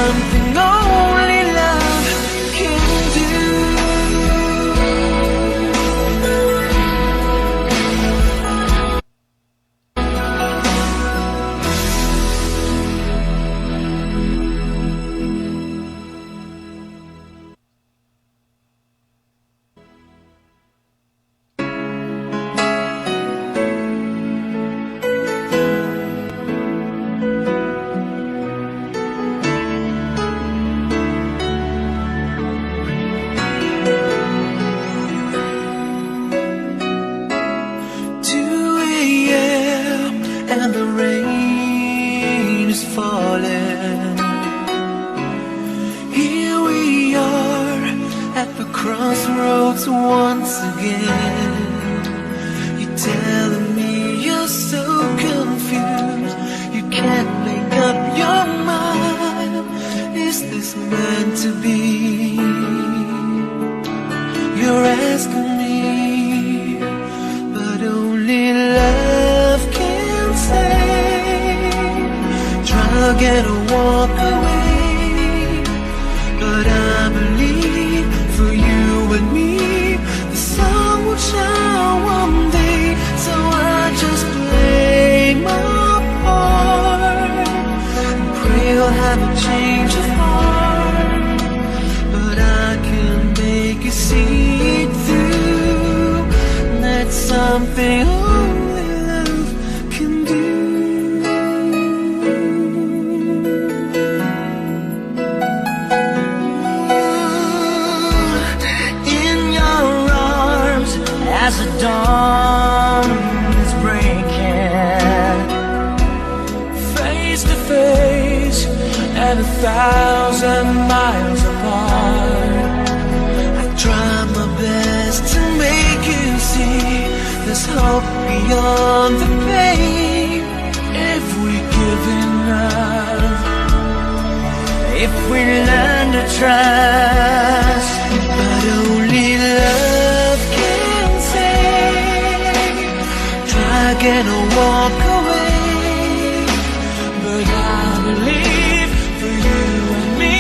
S4: something only love can do. And the rain is falling. Here we are at the crossroads once again. You're telling me you're so confused, you can't make up your mind. Is this meant to be? You're asking me, but only love can say. Drug and walk away, but I believe for you and me the sun will shine one day. So I just play my part and pray you'll have a change of heart. But I can make you see it through. That's something only love can do. In your arms as the dawn is breaking, face to face and 1,000 miles apart. I try my best to make you see there's hope beyond the pain. If we give enough, if we learn to trust, but only love can save. Try again or walk away, but I believe for you and me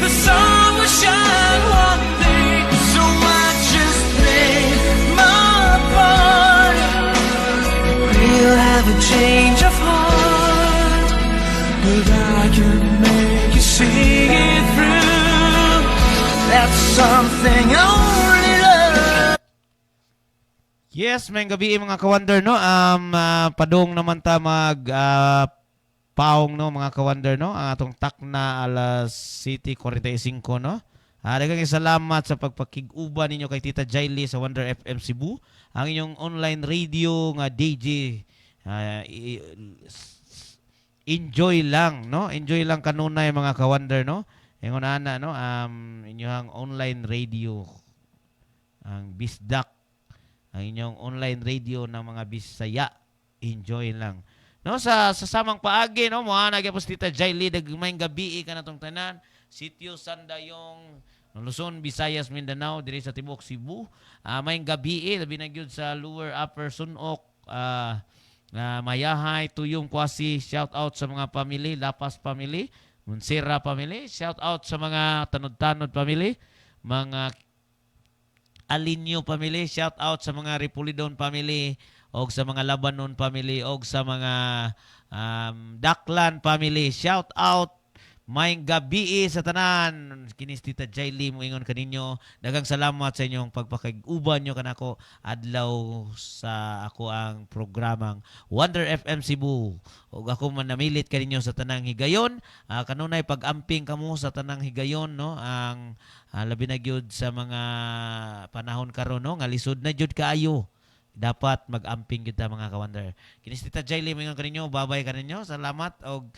S4: the sun will shine one day. So I just play my part. We'll have a change of heart, but I can make you see it through. That's something only love.
S3: Yes, may gabi mga ka-wonder, no? Padung naman ta mag paong, no, mga ka-wonder, no? Ang atong takna alas 7:45, no? Daghang salamat sa pagpakig-uban ninyo kay Tita Jaili sa Wonder FM Cebu, ang inyong online radio nga DJ. Enjoy lang, no? Enjoy lang kanunay mga ka-wonder, no? Ingon ana, no? Inyong online radio, ang Bisdak, ang inyong online radio ng mga Bisaya. Enjoy lang. No, sa samang paagi, no, mo ana gyapon Tita Jaili dagmayng gabi ka natong tanan. Sitio Sandayong, Luzon, Visayas, Mindanao, diri sa tibuok Cebu. Mayng gabi labi na gyud sa Lower Upper Sunok, Mayahay, Tuyong, Kwasi. Shout out sa mga family, Lapas family, Munsira family. Shout out sa mga Tanod-Tanod family, mga Alinyo family. Shout out sa mga Ripulidon family, og sa mga Labanon family, og sa mga Daklan family. Shout out mayng gabi sa tanan. Kinis Tita Jaili mo ingon kaninyo. Daghang salamat sa inyong pagpakig-uban nyo kanako adlaw sa ako ang programang Wonder FM Cebu. Og ako man namilit kaninyo sa tanang higayon. Kanunay pag-amping kamo sa tanang higayon, no? Ang labi na gyud sa mga panahon karon, no? Nga lisod na gyud kaayo. Dapat mag-amping gyud ta mga ka-wonder. Kinis Tita Jaili mo ingon kaninyo. Babay kaninyo. Salamat og